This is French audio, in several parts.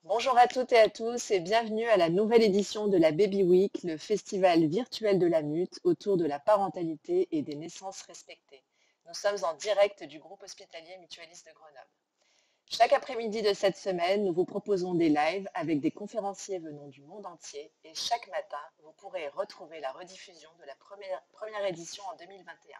Bonjour à toutes et à tous et bienvenue à la nouvelle édition de la Baby Week, le festival virtuel de la MUT autour de la parentalité et des naissances respectées. Nous sommes en direct du groupe hospitalier mutualiste de Grenoble. Chaque après-midi de cette semaine, nous vous proposons des lives avec des conférenciers venant du monde entier et chaque matin, vous pourrez retrouver la rediffusion de la première édition en 2021.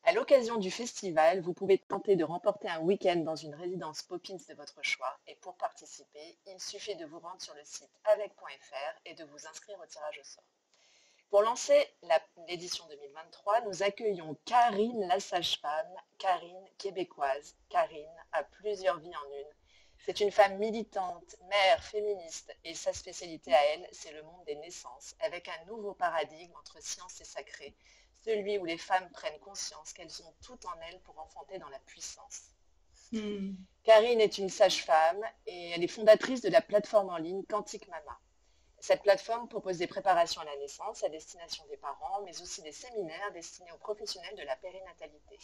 À l'occasion du festival, vous pouvez tenter de remporter un week-end dans une résidence Poppins de votre choix et pour participer, il suffit de vous rendre sur le site avec.fr et de vous inscrire au tirage au sort. Pour lancer l'édition 2023, nous accueillons Karine la sage-femme, Karine québécoise. Karine a plusieurs vies en une. C'est une femme militante, mère, féministe et sa spécialité à elle, c'est le monde des naissances, avec un nouveau paradigme entre science et sacré, celui où les femmes prennent conscience qu'elles ont tout en elles pour enfanter dans la puissance. Hmm. Karine est une sage-femme et elle est fondatrice de la plateforme en ligne Quantique Mama. Cette plateforme propose des préparations à la naissance à destination des parents, mais aussi des séminaires destinés aux professionnels de la périnatalité.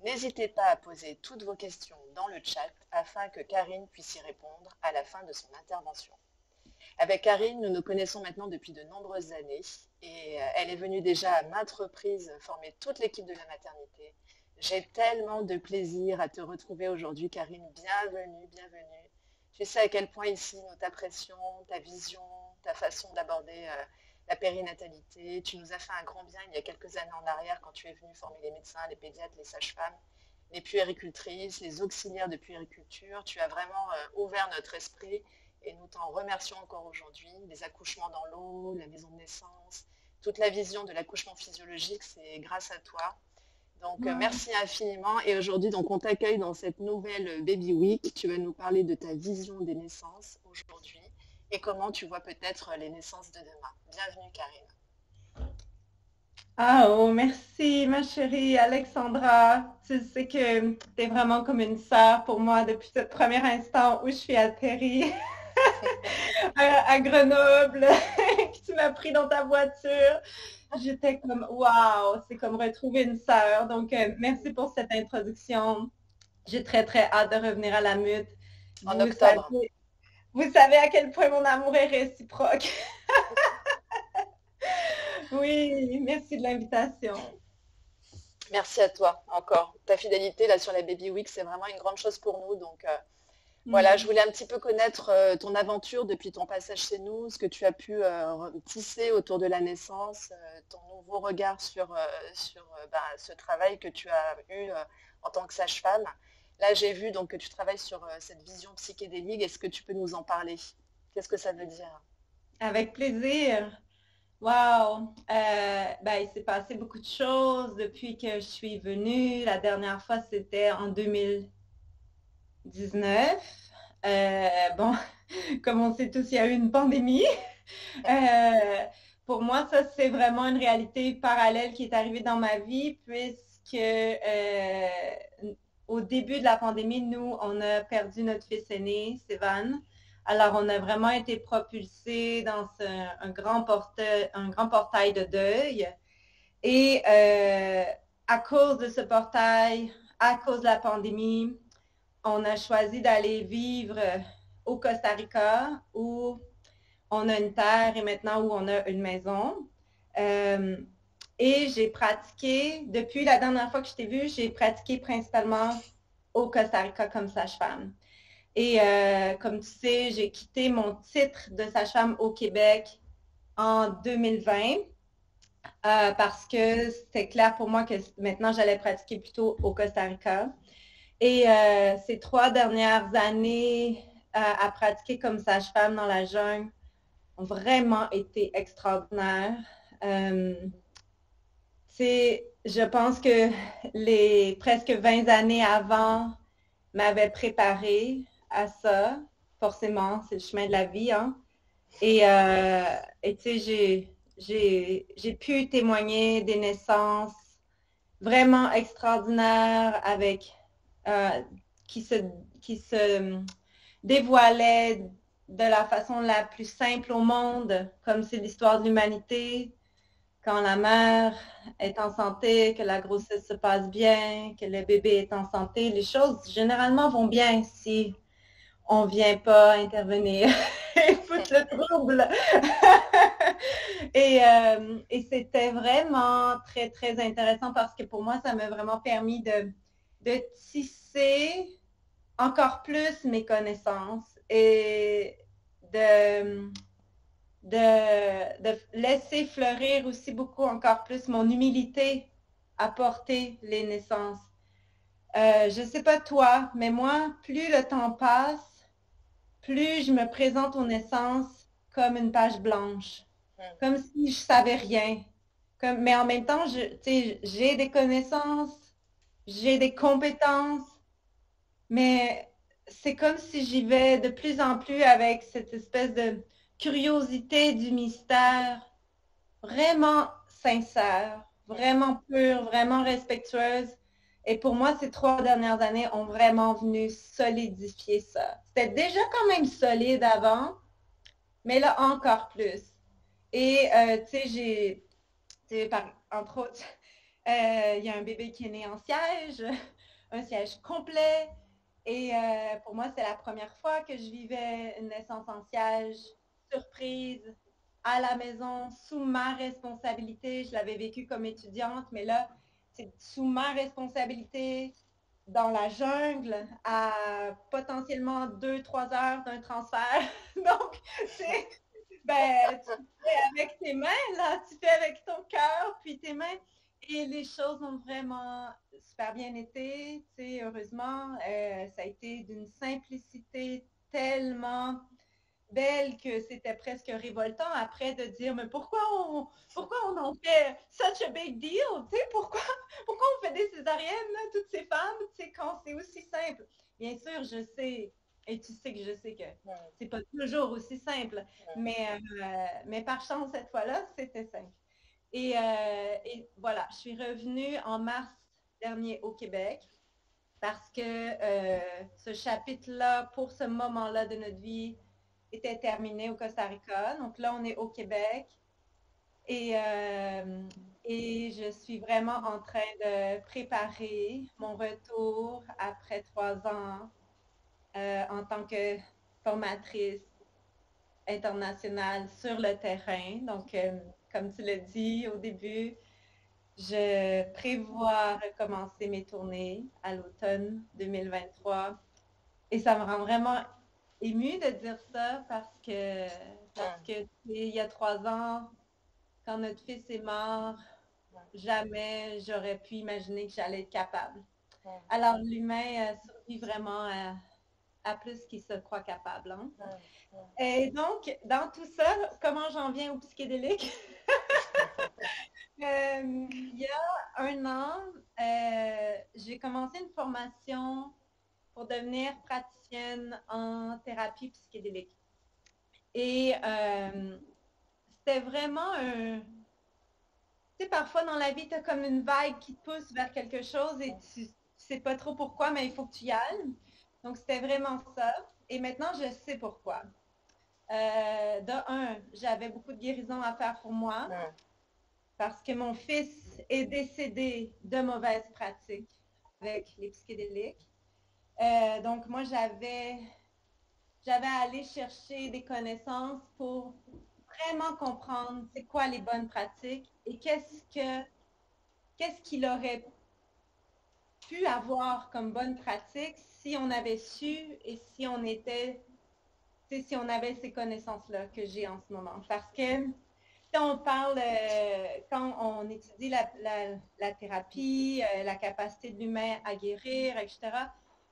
N'hésitez pas à poser toutes vos questions dans le chat afin que Karine puisse y répondre à la fin de son intervention. Avec Karine, nous nous connaissons maintenant depuis de nombreuses années et elle est venue déjà à maintes reprises former toute l'équipe de la maternité. J'ai tellement de plaisir à te retrouver aujourd'hui, Karine. Bienvenue, bienvenue. Je sais à quel point ici nous t'apprécions, ta vision, ta façon d'aborder la périnatalité. Tu nous as fait un grand bien il y a quelques années en arrière quand tu es venue former les médecins, les pédiatres, les sages-femmes, les puéricultrices, les auxiliaires de puériculture. Tu as vraiment ouvert notre esprit et nous t'en remercions encore aujourd'hui. Les accouchements dans l'eau, la maison de naissance, toute la vision de l'accouchement physiologique, c'est grâce à toi. Donc, Wow. merci infiniment. Et aujourd'hui, donc, on t'accueille dans cette nouvelle Baby Week. Tu vas nous parler de ta vision des naissances aujourd'hui et comment tu vois peut-être les naissances de demain. Bienvenue, Karine. Ah, oh, merci, ma chérie Alexandra. Tu sais que tu es vraiment comme une sœur pour moi depuis ce premier instant où je suis atterrie à Grenoble, que tu m'as pris dans ta voiture. J'étais comme, waouh, c'est comme retrouver une sœur. Donc, merci pour cette introduction. J'ai très, très hâte de revenir à la mute. En Vous octobre. savez, vous savez à quel point mon amour est réciproque. Oui, merci de l'invitation. Merci à toi encore. Ta fidélité là sur la Baby Week, c'est vraiment une grande chose pour nous. Donc, voilà, je Hmm. voulais un petit peu connaître ton aventure depuis ton passage chez nous, ce que tu as pu tisser autour de la naissance, ton nouveau regard sur ce travail que tu as eu en tant que sage-femme. Là, j'ai vu donc que tu travailles sur cette vision psychédélique. Est-ce que tu peux nous en parler? Qu'est-ce que ça veut dire? Avec plaisir. Wow. Ben, il s'est passé beaucoup de choses depuis que je suis venue. La dernière fois, c'était en 2019. Bon, comme on sait tous, il y a eu une pandémie. Euh, pour moi, ça, c'est vraiment une réalité parallèle qui est arrivée dans ma vie, puisque au début de la pandémie, nous, on a perdu notre fils aîné, Sévan. Alors, on a vraiment été propulsés dans un grand portail de deuil. Et à cause de ce portail, à cause de la pandémie, on a choisi d'aller vivre au Costa Rica, où on a une terre et maintenant où on a une maison. Euh, et j'ai pratiqué, depuis la dernière fois que je t'ai vue, j'ai pratiqué principalement au Costa Rica comme sage-femme. Et comme tu sais, j'ai quitté mon titre de sage-femme au Québec en 2020 parce que c'était clair pour moi que maintenant j'allais pratiquer plutôt au Costa Rica. Et ces 3 dernières années à pratiquer comme sage-femme dans la jungle ont vraiment été extraordinaires. Euh, je pense que les presque 20 années avant m'avaient préparé à ça. Forcément, c'est le chemin de la vie. Hein? Et tu sais, j'ai pu témoigner des naissances vraiment extraordinaires avec euh, qui se, qui se dévoilaient de la façon la plus simple au monde, comme c'est l'histoire de l'humanité, quand la mère est en santé, que la grossesse se passe bien, que le bébé est en santé, les choses généralement vont bien si on vient pas intervenir et foutre le trouble. Et c'était vraiment très, très intéressant parce que pour moi, ça m'a vraiment permis de tisser encore plus mes connaissances et de, de laisser fleurir aussi beaucoup encore plus mon humilité à porter les naissances. Je ne sais pas toi, mais moi, plus le temps passe, plus je me présente aux naissances comme une page blanche, comme si je savais rien. Mais en même temps, j'ai des connaissances, j'ai des compétences, mais c'est comme si j'y vais de plus en plus avec cette espèce de curiosité du mystère, vraiment sincère, vraiment pure, vraiment respectueuse. Et pour moi, ces 3 dernières années ont vraiment venu solidifier ça. C'était déjà quand même solide avant, mais là encore plus. Et tu sais, entre autres, il y a un bébé qui est né en siège, un siège complet. Et pour moi, c'était la première fois que je vivais une naissance en siège, surprise, à la maison, sous ma responsabilité. Je l'avais vécu comme étudiante, mais là, c'est sous ma responsabilité, dans la jungle, à potentiellement 2-3 heures d'un transfert. Donc, c'est, ben, tu fais avec tes mains, là, tu fais avec ton cœur, puis tes mains. Et les choses ont vraiment super bien été, tu sais, heureusement. Ça a été d'une simplicité tellement belle que c'était presque révoltant après de dire, mais pourquoi on en fait such a big deal? Tu sais, pourquoi on fait des césariennes, là, toutes ces femmes, tu sais, quand c'est aussi simple? Bien sûr, je sais, et tu sais que je sais que c'est pas toujours aussi simple, mais par chance, cette fois-là, c'était simple. Et voilà, je suis revenue en mars dernier au Québec parce que ce chapitre-là, pour ce moment-là de notre vie, était terminé au Costa Rica. Donc là, on est au Québec et, et je suis vraiment en train de préparer mon retour après 3 ans en tant que formatrice internationale sur le terrain. Donc, comme tu l'as dit au début, je prévois recommencer mes tournées à l'automne 2023 et ça me rend vraiment émue de dire ça parce que il y a 3 ans, quand notre fils est mort, jamais j'aurais pu imaginer que j'allais être capable. Alors l'humain survit vraiment à plus qu'il se croit capable. Hein? Et donc, dans tout ça, comment j'en viens au psychédélique? Il y a 1 an, j'ai commencé une formation pour devenir praticienne en thérapie psychédélique. Et c'était vraiment un... Tu sais, parfois dans la vie, tu as comme une vague qui te pousse vers quelque chose et tu sais pas trop pourquoi, mais il faut que tu y ailles. Donc, c'était vraiment ça. Et maintenant, je sais pourquoi. J'avais beaucoup de guérison à faire pour moi parce que mon fils est décédé de mauvaises pratiques avec les psychédéliques. Donc, moi, j'avais à aller chercher des connaissances pour vraiment comprendre c'est quoi les bonnes pratiques et qu'est-ce qu'il aurait pu avoir comme bonne pratique si on avait su et si on si on avait ces connaissances-là que j'ai en ce moment. Parce que quand on parle, quand on étudie la thérapie, la capacité de l'humain à guérir, etc.,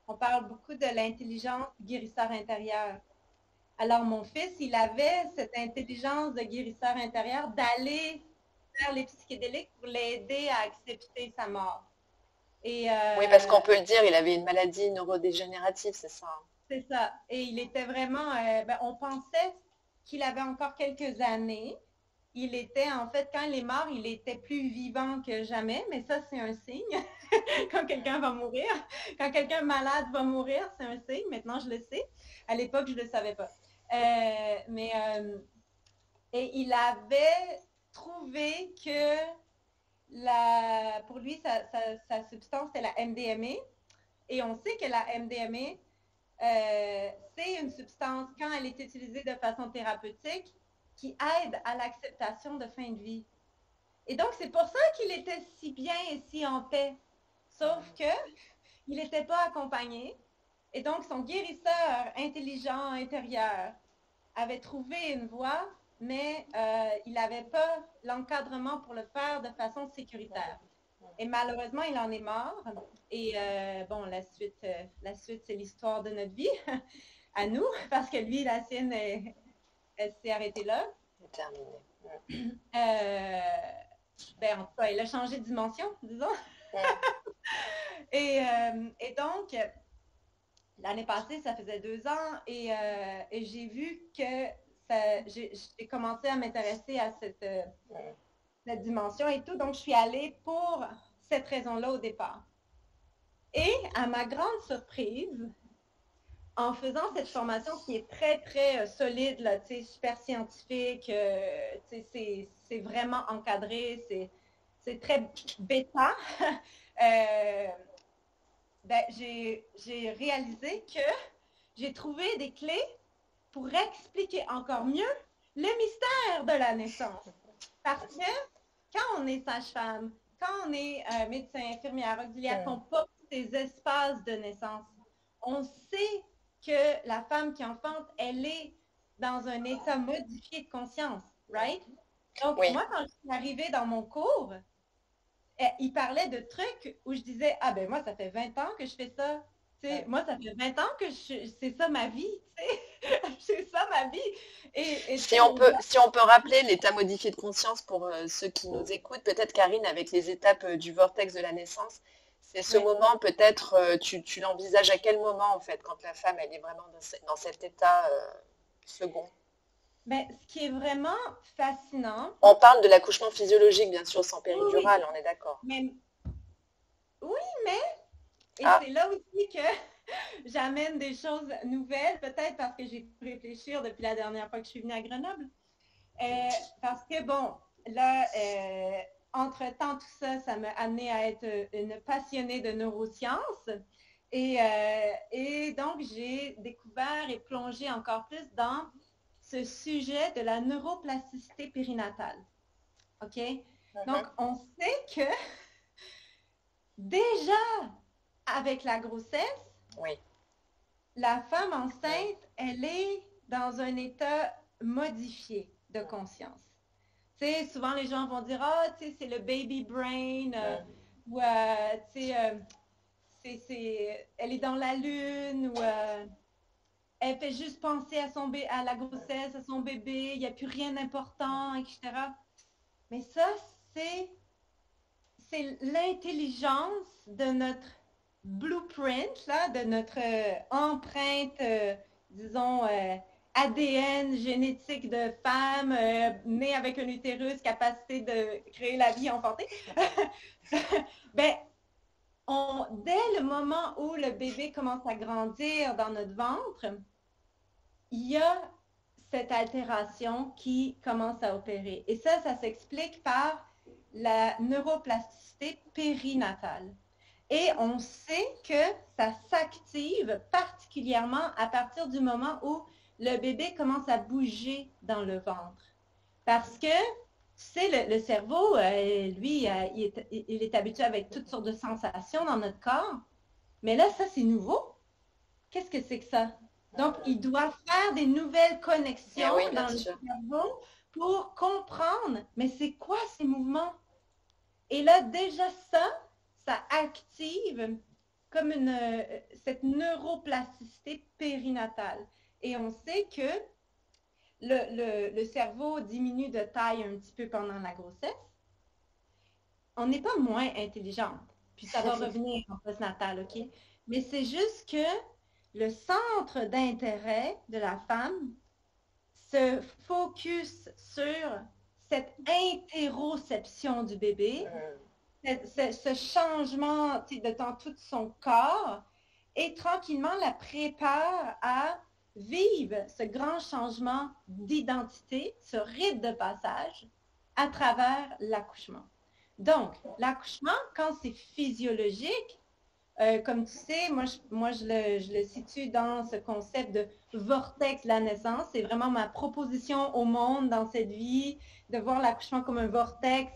on parle beaucoup de l'intelligence du guérisseur intérieur. Alors, mon fils, il avait cette intelligence de guérisseur intérieur d'aller vers les psychédéliques pour l'aider à accepter sa mort. Et Oui, parce qu'on peut le dire, il avait une maladie neurodégénérative, c'est ça? c'est ça. Et il était vraiment, on pensait qu'il avait encore quelques années. Il était, en fait, quand il est mort, il était plus vivant que jamais, mais ça, c'est un signe. Quand quelqu'un va mourir, quand quelqu'un malade va mourir, c'est un signe. Maintenant, je le sais. À l'époque, je ne le savais pas. Et il avait trouvé que pour lui, sa substance, c'était la MDMA. Et on sait que la MDMA, c'est une substance, quand elle est utilisée de façon thérapeutique, qui aide à l'acceptation de fin de vie. Et donc, c'est pour ça qu'il était si bien et si en paix. Sauf que il n'était pas accompagné. Et donc, son guérisseur intelligent intérieur avait trouvé une voie, mais il n'avait pas l'encadrement pour le faire de façon sécuritaire. Et malheureusement, il en est mort. Et bon, la suite c'est l'histoire de notre vie à nous, parce que lui, la sienne, elle s'est arrêtée là. C'est terminé. Ben, en tout cas, il a changé de dimension, disons. et donc, l'année passée, ça faisait 2 ans, et j'ai vu que j'ai commencé à m'intéresser à cette dimension et tout. Donc, je suis allée pour cette raison-là au départ. Et à ma grande surprise, en faisant cette formation qui est très, très solide, là, super scientifique, c'est vraiment encadré, c'est très bêta, ben, j'ai réalisé que j'ai trouvé des clés pour expliquer encore mieux le mystère de la naissance. Parce que quand on est sage-femme, quand on est médecin, infirmière, auxiliaire, qu'on porte ces espaces de naissance, on sait que la femme qui enfante, elle est dans un état modifié de conscience, right? Donc, moi, quand je suis arrivée dans mon cours, il parlait de trucs où je disais, ah ben moi, ça fait 20 ans que je fais ça. Moi, ça fait 20 ans que c'est ça ma vie. C'est ça ma vie. Et si on peut rappeler l'état modifié de conscience pour ceux qui nous écoutent, peut-être Karine, avec les étapes du vortex de la naissance, c'est ce moment, peut-être, tu l'envisages à quel moment en fait, quand la femme elle est vraiment dans cet état second? Ben, ce qui est vraiment fascinant. On parle de l'accouchement physiologique, bien sûr, sans péridurale, on est d'accord. Oui, mais et c'est là aussi que j'amène des choses nouvelles, peut-être parce que j'ai pu réfléchir depuis la dernière fois que je suis venue à Grenoble. Parce que, bon, là, entre-temps, tout ça, ça m'a amené à être une passionnée de neurosciences. Et donc, j'ai découvert et plongé encore plus dans ce sujet de la neuroplasticité périnatale. OK? Donc, on sait que déjà, avec la grossesse, la femme enceinte, elle est dans un état modifié de conscience. Tu sais, souvent les gens vont dire, ah, tu sais, c'est le baby brain, ou, tu sais, elle est dans la lune, ou elle fait juste penser à la grossesse, à son bébé, il n'y a plus rien d'important, etc. Mais ça, c'est l'intelligence de notre blueprint, là, de notre empreinte, disons, ADN génétique de femme, née avec un utérus, capacité de créer la vie enfantée. Ben, dès le moment où le bébé commence à grandir dans notre ventre, il y a cette altération qui commence à opérer. Et ça s'explique par la neuroplasticité périnatale. Et on sait que ça s'active particulièrement à partir du moment où le bébé commence à bouger dans le ventre. Parce que, tu sais, le cerveau, lui, il est habitué avec toutes sortes de sensations dans notre corps. Mais là, ça, c'est nouveau. Qu'est-ce que c'est que ça? Donc, il doit faire des nouvelles connexions dans le cerveau pour comprendre, mais c'est quoi ces mouvements? Et là, déjà ça active comme cette neuroplasticité périnatale. Et on sait que le cerveau diminue de taille un petit peu pendant la grossesse. On n'est pas moins intelligente, puis ça va revenir en postnatal, OK? Mais c'est juste que le centre d'intérêt de la femme se focus sur cette interoception du bébé, ce changement dans tout son corps, et tranquillement la prépare à vivre ce grand changement d'identité, ce rite de passage à travers l'accouchement. Donc, l'accouchement, quand c'est physiologique, Comme tu sais, je le situe dans ce concept de vortex de la naissance. C'est vraiment ma proposition au monde dans cette vie, de voir l'accouchement comme un vortex,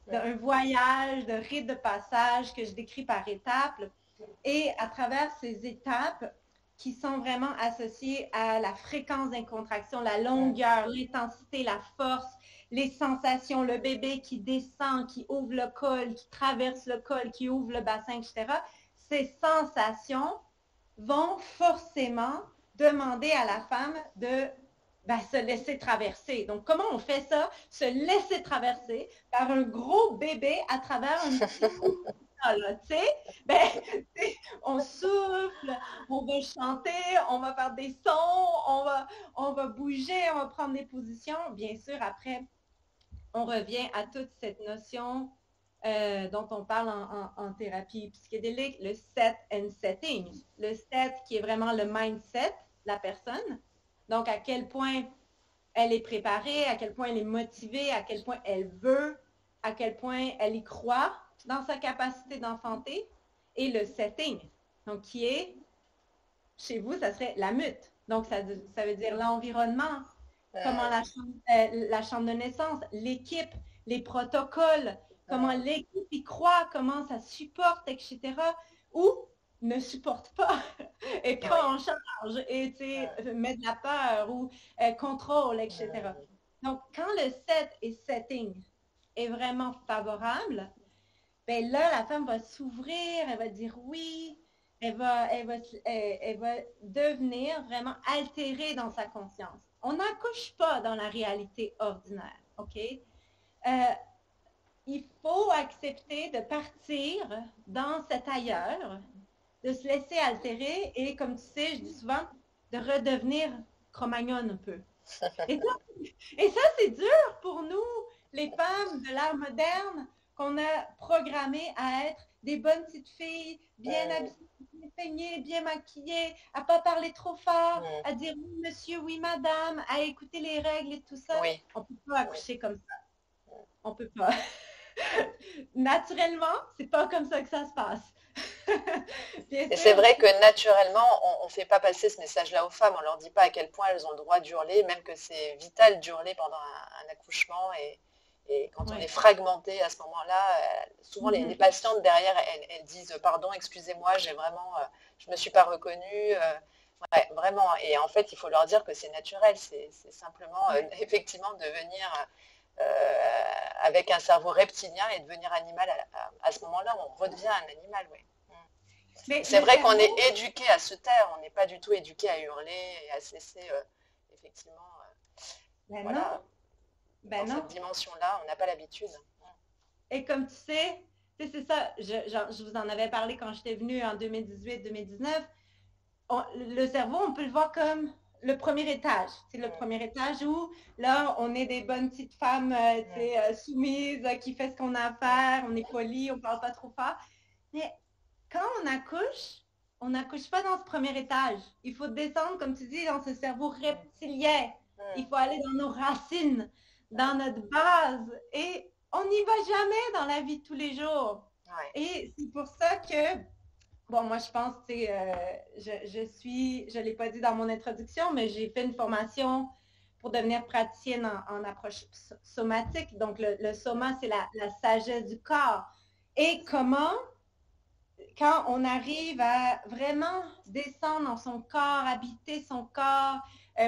d'un voyage, de rite de passage que je décris par étapes. Et à travers ces étapes qui sont vraiment associées à la fréquence des contractions, la longueur, l'intensité, la force, les sensations, le bébé qui descend, qui ouvre le col, qui traverse le col, qui ouvre le bassin, etc., ces sensations vont forcément demander à la femme de se laisser traverser. Donc, comment on fait ça? Se laisser traverser par un gros bébé à travers un petit tu sais, on souffle, on va chanter, on va faire des sons, on va bouger, on va prendre des positions. Bien sûr, après, on revient à toute cette notion dont on parle en thérapie psychédélique, le set and setting. Le set qui est vraiment le mindset de la personne. Donc, à quel point elle est préparée, à quel point elle est motivée, à quel point elle veut, à quel point elle y croit dans sa capacité d'enfanter. Et le setting, donc qui est, chez vous, ça serait la mute. Donc, ça veut dire l'environnement, comment la chambre de naissance, l'équipe, les protocoles, comment l'équipe y croit, comment ça supporte, etc. Ou ne supporte pas et prend en charge et met de la peur ou contrôle, etc. Donc, quand le set et setting est vraiment favorable, ben là, la femme va s'ouvrir, elle va dire oui, elle va devenir vraiment altérée dans sa conscience. On n'accouche pas dans la réalité ordinaire, OK? Il faut accepter de partir dans cet ailleurs, de se laisser altérer et, comme tu sais, je dis souvent, de redevenir Cro-Magnon un peu. Et ça, c'est dur pour nous, les femmes de l'ère moderne, qu'on a programmées à être des bonnes petites filles, bien habillées, bien peignées, bien maquillées, à pas parler trop fort, à dire oui monsieur, oui madame, à écouter les règles et tout ça. Oui. On ne peut pas accoucher comme ça. On ne peut pas. Naturellement, c'est pas comme ça que ça se passe. Et c'est vrai que naturellement, on ne fait pas passer ce message-là aux femmes. On ne leur dit pas à quel point elles ont le droit d'hurler, même que c'est vital d'hurler pendant un accouchement. Et quand on est fragmenté à ce moment-là, souvent les patientes derrière, elles disent « Pardon, excusez-moi, je ne me suis pas reconnue. » Vraiment. Et en fait, il faut leur dire que c'est naturel. C'est simplement, effectivement, de venir avec un cerveau reptilien et devenir animal à ce moment-là. On redevient un animal, oui. C'est vrai qu'on est éduqué à se taire, on n'est pas du tout éduqué à hurler et à se laisser, effectivement, dans cette dimension-là, on n'a pas l'habitude. Et comme tu sais, c'est ça, je vous en avais parlé quand j'étais venue en 2018-2019, le cerveau, on peut le voir comme le premier étage. C'est le premier étage où, là, on est des bonnes petites femmes soumises, qui fait ce qu'on a à faire, on est poli, on ne parle pas trop fort. Mais quand on n'accouche pas dans ce premier étage. Il faut descendre, comme tu dis, dans ce cerveau reptilien. Il faut aller dans nos racines, dans notre base. Et on n'y va jamais dans la vie de tous les jours. Et c'est pour ça que, bon, moi, je pense, je ne l'ai pas dit dans mon introduction, mais j'ai fait une formation pour devenir praticienne en approche somatique. Donc, le soma, c'est la sagesse du corps. Et comment quand on arrive à vraiment descendre dans son corps, habiter son corps,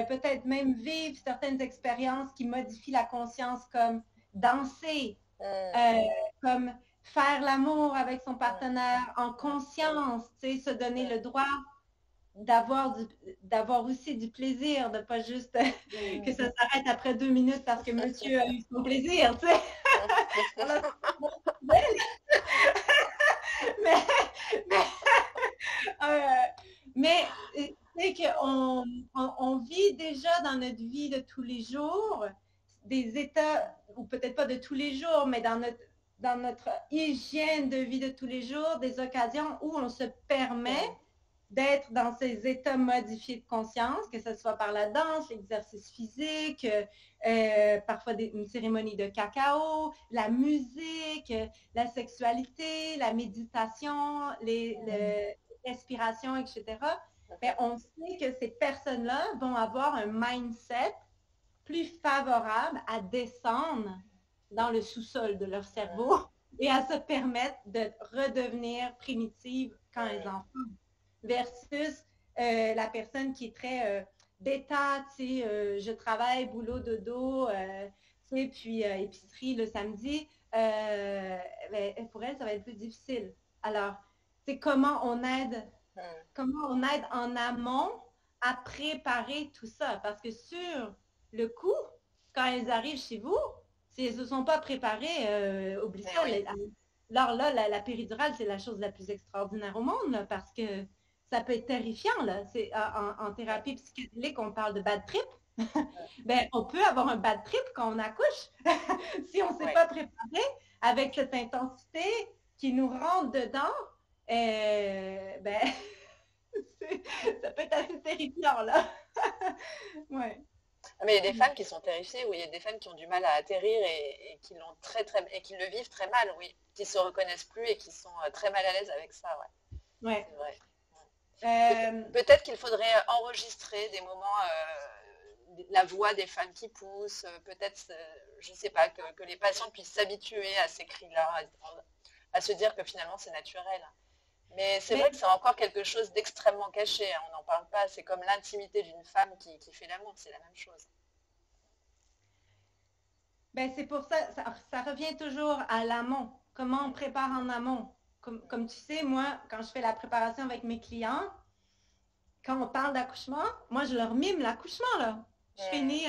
peut-être même vivre certaines expériences qui modifient la conscience, comme danser, comme faire l'amour avec son partenaire en conscience, se donner le droit d'avoir aussi du plaisir, de pas juste que ça s'arrête après 2 minutes parce que monsieur a eu son plaisir, tu sais. Mais c'est qu'on vit déjà dans notre vie de tous les jours des états, ou peut-être pas de tous les jours, mais dans notre hygiène de vie de tous les jours, des occasions où on se permet d'être dans ces états modifiés de conscience, que ce soit par la danse, l'exercice physique, parfois une cérémonie de cacao, la musique, la sexualité, la méditation, les respirations, etc. Bien, on sait que ces personnes-là vont avoir un mindset plus favorable à descendre dans le sous-sol de leur cerveau et à se permettre de redevenir primitive quand elles en font. Versus la personne qui est très d'état, tu sais, je travaille, boulot, dodo, tu sais, puis épicerie le samedi, ben, pour elle, ça va être plus difficile. Alors, c'est comment on aide en amont à préparer tout ça. Parce que sur le coup, quand elles arrivent chez vous, si elles ne se sont pas préparées, oublie ça. Oui. Alors là, la péridurale, c'est la chose la plus extraordinaire au monde là, parce que ça peut être terrifiant. Là. En thérapie psychédélique, on parle de bad trip. Ben, on peut avoir un bad trip quand on accouche si on ne s'est pas préparé avec cette intensité qui nous rentre dedans. Ben, ça peut être assez terrifiant, là. Ouais. Mais il y a des femmes qui sont terrifiées, oui, il y a des femmes qui ont du mal à atterrir et qui l'ont et qui le vivent très mal, oui, qui se reconnaissent plus et qui sont très mal à l'aise avec ça, ouais. C'est vrai. Peut-être qu'il faudrait enregistrer des moments, la voix des femmes qui poussent, peut-être, je ne sais pas, que les patients puissent s'habituer à ces cris-là, à se dire que finalement c'est naturel. Mais c'est vrai que c'est encore quelque chose d'extrêmement caché, hein, on n'en parle pas, c'est comme l'intimité d'une femme qui fait l'amour, c'est la même chose. Ben, c'est pour ça, ça revient toujours à l'amont. Comment on prépare en amont? Comme tu sais, moi, quand je fais la préparation avec mes clients, quand on parle d'accouchement, moi, je leur mime l'accouchement, là. Je finis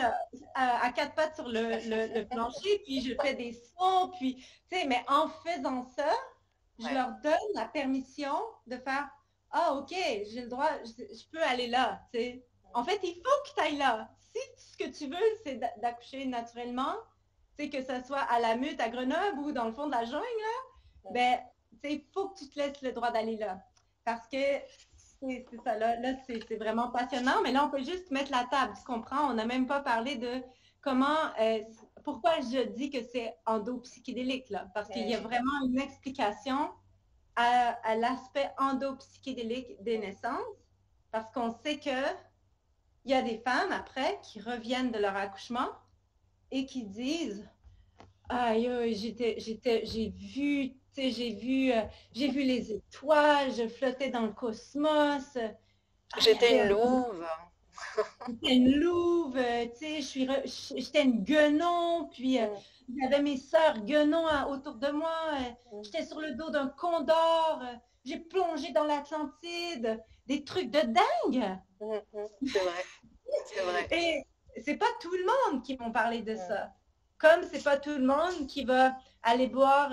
à quatre pattes sur le plancher, puis je fais des sons, puis, tu sais, mais en faisant ça, je leur donne la permission de faire « Ah, OK, j'ai le droit, je peux aller là. » tu sais. En fait, il faut que tu ailles là. Si ce que tu veux, c'est d'accoucher naturellement, tu sais, que ce soit à la Mute, à Grenoble ou dans le fond de la jungle, là, ben, tu sais, il faut que tu te laisses le droit d'aller là. Parce que c'est ça, là c'est vraiment passionnant, mais là, on peut juste mettre la table, tu comprends? On n'a même pas parlé de comment, pourquoi je dis que c'est endopsychédélique, là, parce qu'il y a vraiment une explication à l'aspect endopsychédélique des naissances, parce qu'on sait que il y a des femmes, après, qui reviennent de leur accouchement et qui disent « Aïe, j'ai vu les étoiles, je flottais dans le cosmos. J'étais une louve. J'étais une louve, tu sais, j'étais une guenon, puis j'avais mes sœurs guenons autour de moi. J'étais sur le dos d'un condor. J'ai plongé dans l'Atlantide. Des trucs de dingue. C'est vrai. C'est vrai. Et c'est pas tout le monde qui m'ont parlé de ça. Comme c'est pas tout le monde qui va aller boire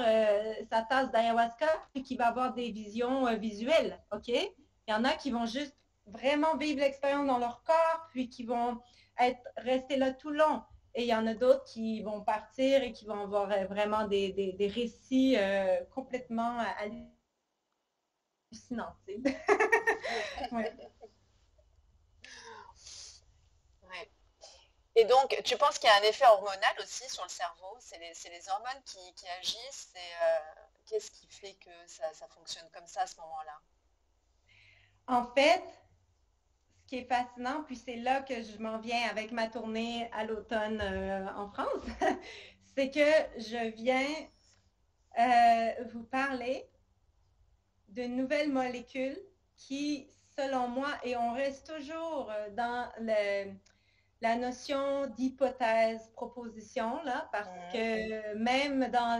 sa tasse d'ayahuasca et qui va avoir des visions visuelles, OK? Il y en a qui vont juste vraiment vivre l'expérience dans leur corps, puis qui vont rester là tout le long. Et il y en a d'autres qui vont partir et qui vont avoir vraiment des récits complètement hallucinants. Ouais. Et donc, tu penses qu'il y a un effet hormonal aussi sur le cerveau? C'est les hormones qui agissent et qu'est-ce qui fait que ça fonctionne comme ça à ce moment-là? En fait, ce qui est fascinant, puis c'est là que je m'en viens avec ma tournée à l'automne en France, c'est que je viens vous parler de nouvelles molécules qui, selon moi, et on reste toujours dans la notion d'hypothèse, proposition, là, parce que même dans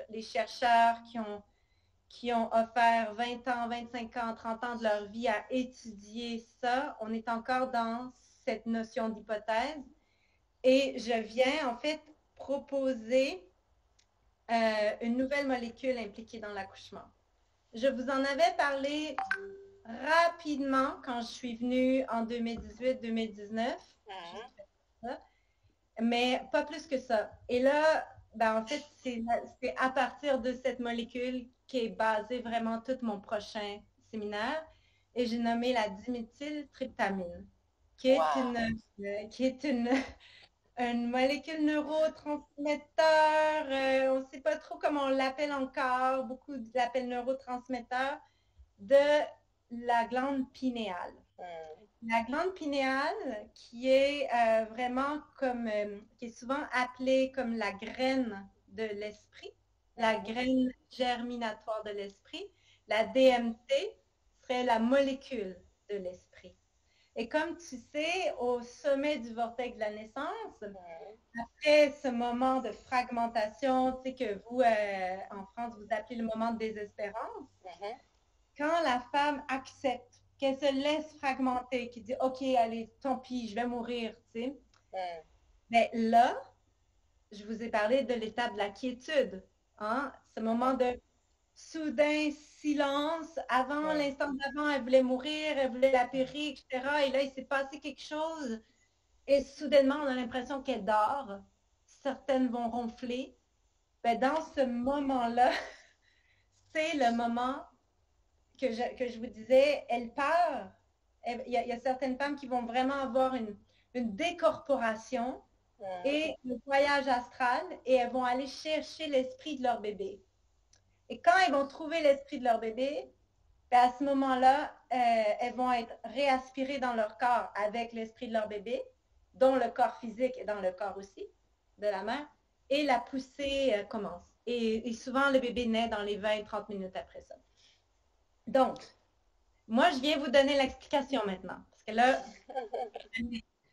les chercheurs qui ont offert 20 ans, 25 ans, 30 ans de leur vie à étudier ça, on est encore dans cette notion d'hypothèse. Et je viens en fait proposer une nouvelle molécule impliquée dans l'accouchement. Je vous en avais parlé rapidement quand je suis venue en 2018-2019. Mais pas plus que ça. Et là, ben, en fait, c'est à partir de cette molécule qui est basé vraiment tout mon prochain séminaire. et j'ai nommé la diméthyltryptamine, Waouh. qui est une molécule neurotransmetteur. On ne sait pas trop comment on l'appelle encore. Beaucoup l'appellent neurotransmetteur de la glande pinéale. La glande pinéale, qui est vraiment comme, qui est souvent appelée comme la graine de l'esprit, la graine germinatoire de l'esprit. La DMT serait la molécule de l'esprit. Et comme tu sais, au sommet du vortex de la naissance, après ce moment de fragmentation, tu sais que vous, en France, vous appelez le moment de désespérance, quand la femme accepte, qu'elle se laisse fragmenter, qui dit, OK, allez, tant pis, je vais mourir, tu sais, mais là, je vous ai parlé de l'étape de la quiétude, hein? Ce moment de soudain silence. Avant, l'instant d'avant, elle voulait mourir, elle voulait la périr, etc. Et là, il s'est passé quelque chose. Et soudainement, on a l'impression qu'elle dort. Certaines vont ronfler. Ben, dans ce moment-là, c'est le moment que je vous disais, elle part. Il y a certaines femmes qui vont vraiment avoir une décorporation et le voyage astral et elles vont aller chercher l'esprit de leur bébé. Et quand elles vont trouver l'esprit de leur bébé, ben à ce moment-là, elles vont être réaspirées dans leur corps avec l'esprit de leur bébé, dont le corps physique est dans le corps aussi de la mère, et la poussée commence. Et souvent, le bébé naît dans les 20-30 minutes après ça. Donc, moi, je viens vous donner l'explication maintenant. Parce que là,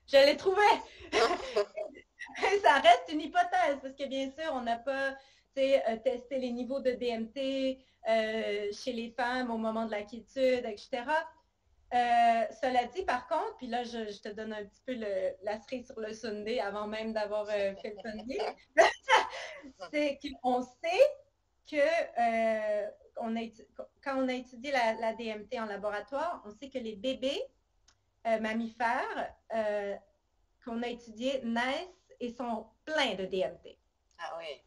je l'ai trouvé. Ça reste une hypothèse, parce que bien sûr, on n'a pas testé les niveaux de DMT chez les femmes au moment de la quiétude, etc. Cela dit, par contre, puis là, je te donne un petit peu la cerise sur le sundae avant même d'avoir fait le sundae, c'est qu'on sait que quand on a étudié la DMT en laboratoire, on sait que les bébés mammifères qu'on a étudiés naissent et sont pleins de DMT. Ah oui.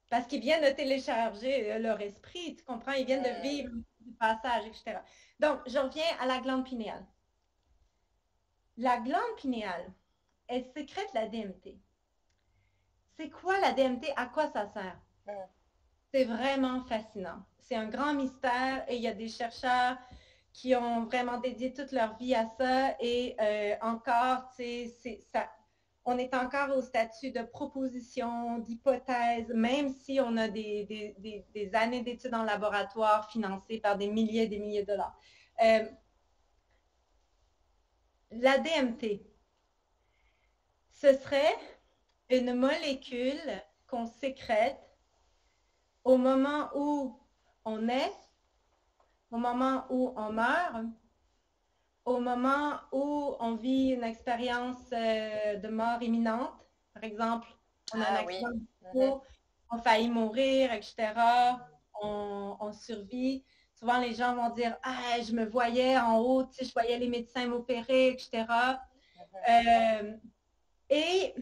Parce qu'ils viennent de télécharger leur esprit, tu comprends? Ils viennent de vivre du passage, etc. Donc, je reviens à la glande pinéale. La glande pinéale, elle sécrète la DMT. C'est quoi la DMT? À quoi ça sert? C'est vraiment fascinant. C'est un grand mystère et il y a des chercheurs qui ont vraiment dédié toute leur vie à ça et encore, on est encore au statut de proposition, d'hypothèse, même si on a des années d'études en laboratoire financées par des milliers et des milliers de dollars. La DMT, ce serait une molécule qu'on sécrète au moment où on naît, au moment où on meurt, au moment où on vit une expérience de mort imminente. Par exemple, on a un accident de moto, on faillit mourir, etc. On survit. Souvent, les gens vont dire « Ah, je me voyais en haut, je voyais les médecins m'opérer, etc. » Et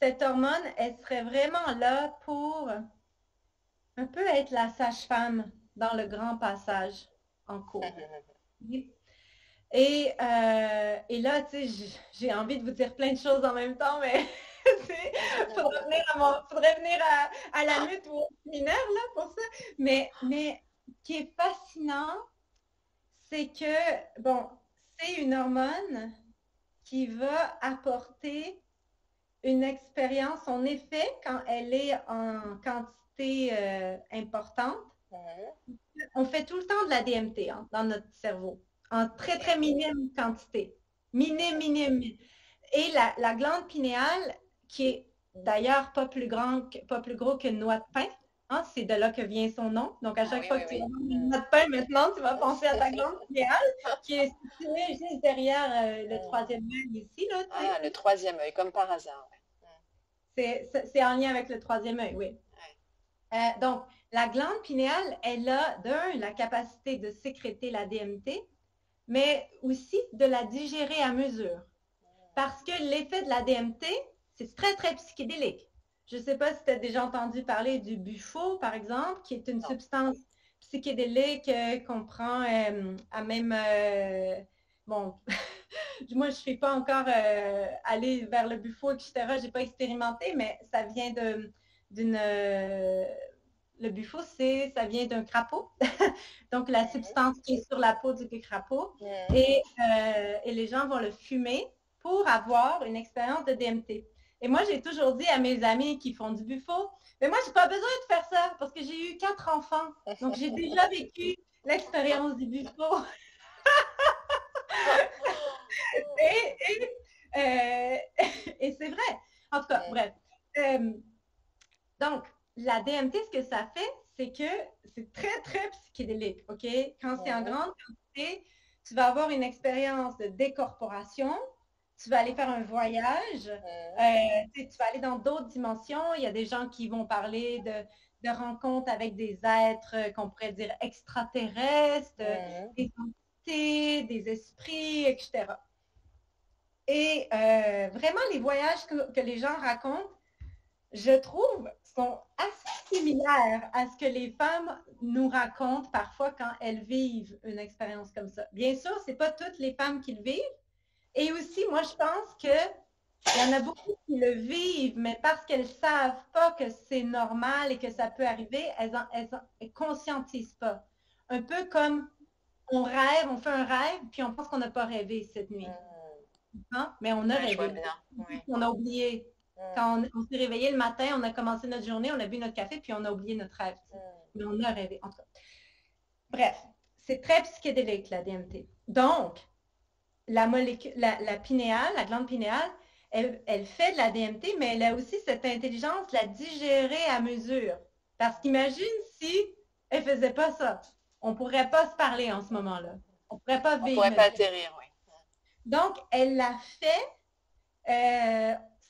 cette hormone, elle serait vraiment là pour un peu être la sage-femme dans le grand passage en cours. Et là, tu sais, j'ai envie de vous dire plein de choses en même temps, mais il faudrait venir à la lutte ou au séminaire là, pour ça. Mais ce qui est fascinant, c'est que, bon, c'est une hormone qui va apporter une expérience, en effet, quand elle est en quantité importante. On fait tout le temps de la DMT dans notre cerveau, en très, très minime quantité. Minime. Et la glande pinéale, qui est d'ailleurs pas plus gros qu'une noix de pain, hein, c'est de là que vient son nom. Donc, à chaque fois que tu vas prendre une noix de pain, maintenant, tu vas penser à ta glande pinéale, qui est située juste derrière le troisième œil ici. Là, le troisième œil, comme par hasard. C'est en lien avec le troisième œil, oui. Donc, la glande pinéale, elle a la capacité de sécréter la DMT, mais aussi de la digérer à mesure. Parce que l'effet de la DMT, c'est très, très psychédélique. Je ne sais pas si tu as déjà entendu parler du bufo, par exemple, qui est une substance psychédéliques qu'on prend à même... bon, moi, je ne suis pas encore allée vers le buffo, etc. Je n'ai pas expérimenté, mais ça vient d'une... le buffo, ça vient d'un crapaud. Donc, la substance qui est sur la peau du crapaud. Et les gens vont le fumer pour avoir une expérience de DMT. Et moi, j'ai toujours dit à mes amis qui font du buffo, mais moi, je n'ai pas besoin de faire ça parce que j'ai eu 4 enfants. Donc, j'ai déjà vécu l'expérience du buffo. Et c'est vrai. En tout cas, bref. Donc, la DMT, ce que ça fait, c'est que c'est très, très psychédélique, OK? Quand c'est en grande quantité, tu vas avoir une expérience de décorporation, tu vas aller faire un voyage, tu vas aller dans d'autres dimensions. Il y a des gens qui vont parler de rencontres avec des êtres qu'on pourrait dire extraterrestres, des entités, des esprits, etc. Et vraiment, les voyages que les gens racontent, je trouve, sont assez similaires à ce que les femmes nous racontent parfois quand elles vivent une expérience comme ça. Bien sûr, ce n'est pas toutes les femmes qui le vivent. Et aussi, moi, je pense qu'il y en a beaucoup qui le vivent, mais parce qu'elles ne savent pas que c'est normal et que ça peut arriver, elles ne conscientisent pas. Un peu comme on rêve, on fait un rêve, puis on pense qu'on n'a pas rêvé cette nuit. Hein? Mais on a rêvé. On a oublié. Quand on s'est réveillé le matin, on a commencé notre journée, on a bu notre café, puis on a oublié notre rêve. Mais on a rêvé, en tout cas. Bref, c'est très psychédélique, la DMT. Donc, la pinéale, la glande pinéale, elle fait de la DMT, mais elle a aussi cette intelligence de la digérer à mesure. Parce qu'imagine si elle ne faisait pas ça. On ne pourrait pas se parler en ce moment-là. On ne pourrait pas vivre. On ne pourrait pas atterrir, oui. Donc, elle l'a fait.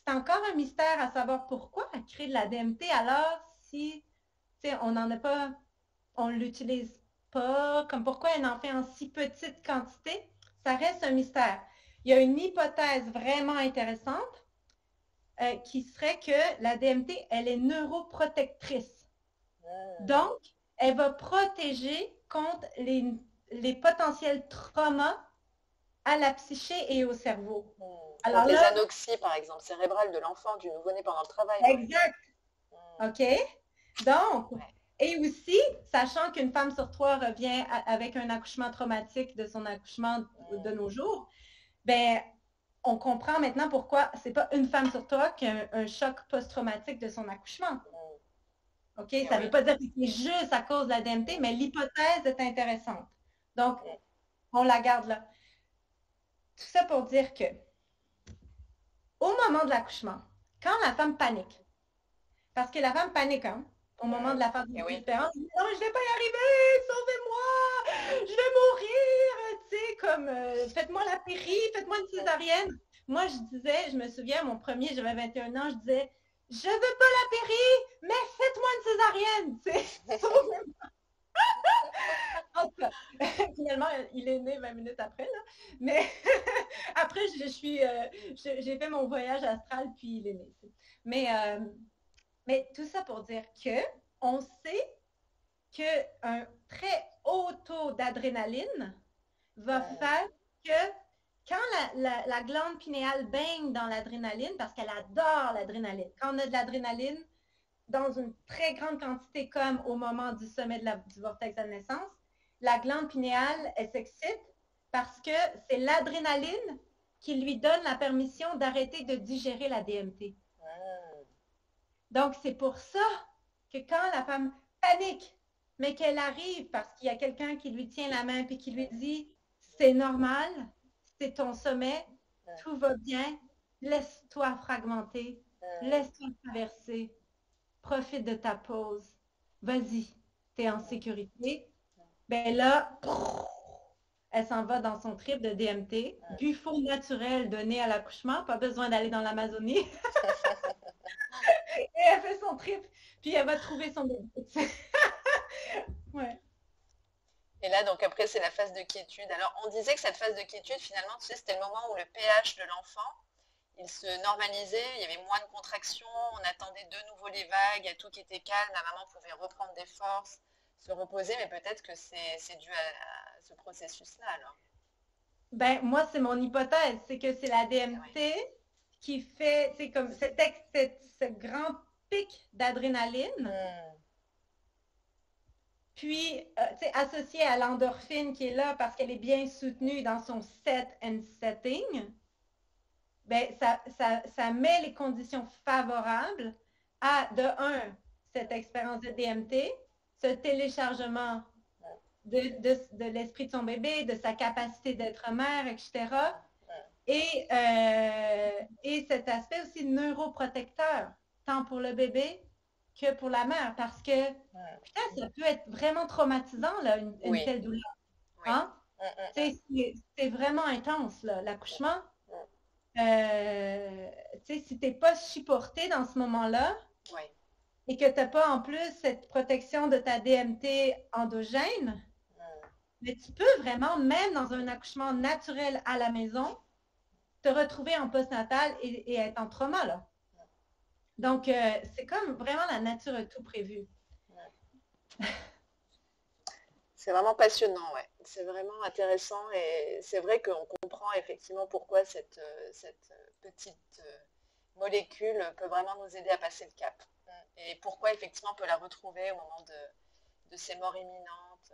C'est encore un mystère à savoir pourquoi elle crée de la DMT alors si on n'en a pas, on ne l'utilise pas, comme pourquoi elle en fait en si petite quantité, ça reste un mystère. Il y a une hypothèse vraiment intéressante qui serait que la DMT, elle est neuroprotectrice. Donc, elle va protéger contre les potentiels traumas à la psyché et au cerveau. Alors les anoxies, par exemple, cérébrales de l'enfant, du nouveau-né pendant le travail. Exact. OK? Donc, et aussi, sachant qu'une femme sur 3 revient avec un accouchement traumatique de son accouchement de nos jours, ben, on comprend maintenant pourquoi c'est pas une femme sur 3 qui a un choc post-traumatique de son accouchement. OK? Ça ne veut pas dire que c'est juste à cause de la DMT, mais l'hypothèse est intéressante. Donc, on la garde là. Tout ça pour dire que au moment de l'accouchement, quand la femme panique, parce que la femme panique, hein, au moment de la phase de l'expérience, non, je ne vais pas y arriver, sauvez-moi, je vais mourir, tu sais, comme faites-moi la péri, faites-moi une césarienne. Moi, je me souviens, mon premier, j'avais 21 ans, je disais, je ne veux pas la péri, mais faites-moi une césarienne, tu sais, sauvez-moi. En tout cas, finalement, il est né 20 minutes après, là. Mais après, j'ai fait mon voyage astral, puis il est né. Mais tout ça pour dire qu'on sait qu'un très haut taux d'adrénaline va faire que quand la glande pinéale baigne dans l'adrénaline, parce qu'elle adore l'adrénaline, quand on a de l'adrénaline dans une très grande quantité comme au moment du sommet du vortex de la naissance, la glande pinéale, elle s'excite parce que c'est l'adrénaline qui lui donne la permission d'arrêter de digérer la DMT. Donc, c'est pour ça que quand la femme panique, mais qu'elle arrive parce qu'il y a quelqu'un qui lui tient la main et qui lui dit « C'est normal, c'est ton sommet, tout va bien, laisse-toi fragmenter, laisse-toi traverser, profite de ta pause, vas-y, tu es en sécurité. » Ben là, elle s'en va dans son trip de DMT, buffo naturel donné à l'accouchement, pas besoin d'aller dans l'Amazonie. Et elle fait son trip, puis elle va trouver son bébé. Ouais. Et là, donc après, c'est la phase de quiétude. Alors, on disait que cette phase de quiétude, finalement, tu sais, c'était le moment où le pH de l'enfant, il se normalisait, il y avait moins de contractions, on attendait de nouveau les vagues, il y a tout qui était calme, la maman pouvait reprendre des forces, se reposer, mais peut-être que c'est dû à ce processus-là, alors. Ben, moi, c'est mon hypothèse, c'est que c'est la Ouais. DMT qui fait, c'est comme ce grand pic d'adrénaline, Hmm. puis, tu sais, associé à l'endorphine qui est là parce qu'elle est bien soutenue dans son set and setting, ben, ça met les conditions favorables à, de un, cette expérience de DMT, ce téléchargement de l'esprit de son bébé, de sa capacité d'être mère, etc. Et cet aspect aussi neuroprotecteur, tant pour le bébé que pour la mère, parce que putain, ça peut être vraiment traumatisant, là, une Oui, telle douleur. oui. Hein? C'est vraiment intense, là, l'accouchement. Mm. Si tu n'es pas supporté dans ce moment-là Oui. et que tu n'as pas en plus cette protection de ta DMT endogène, Mm. mais tu peux vraiment, même dans un accouchement naturel à la maison, te retrouver en postnatal et être en trauma, là. Donc, c'est comme vraiment la nature a tout prévu. C'est vraiment passionnant, ouais. C'est vraiment intéressant et c'est vrai qu'on comprend effectivement pourquoi cette petite molécule peut vraiment nous aider à passer le cap. Et pourquoi effectivement on peut la retrouver au moment de ces morts imminentes.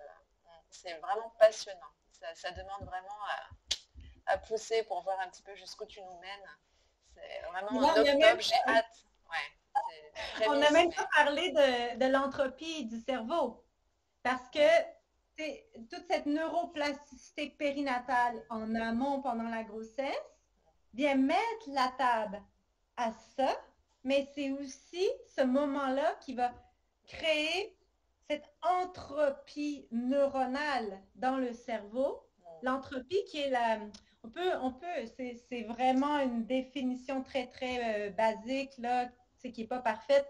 C'est vraiment passionnant. Ça demande vraiment à pousser pour voir un petit peu jusqu'où tu nous mènes. C'est vraiment en octobre, j'ai hâte. Ouais, c'est on n'a prémisse, même mais pas parlé de l'entropie du cerveau. Parce que toute cette neuroplasticité périnatale en amont pendant la grossesse vient mettre la table à ça, mais c'est aussi ce moment-là qui va créer cette entropie neuronale dans le cerveau. L'entropie qui est c'est vraiment une définition très, très basique, là, qui n'est pas parfaite,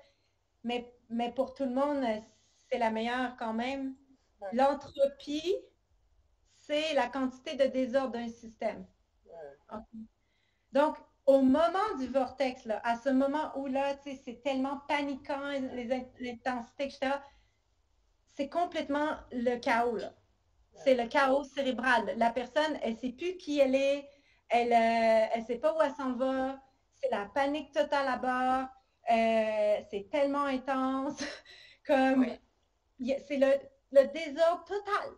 mais pour tout le monde, c'est la meilleure quand même. L'entropie, c'est la quantité de désordre d'un système. Okay. Donc, au moment du vortex, là, à ce moment où là, c'est tellement paniquant, l'intensité, etc., c'est complètement le chaos. Là. C'est le chaos cérébral. La personne, elle ne sait plus qui elle est, elle ne sait pas où elle s'en va, c'est la panique totale à bord, c'est tellement intense, comme c'est le désordre total.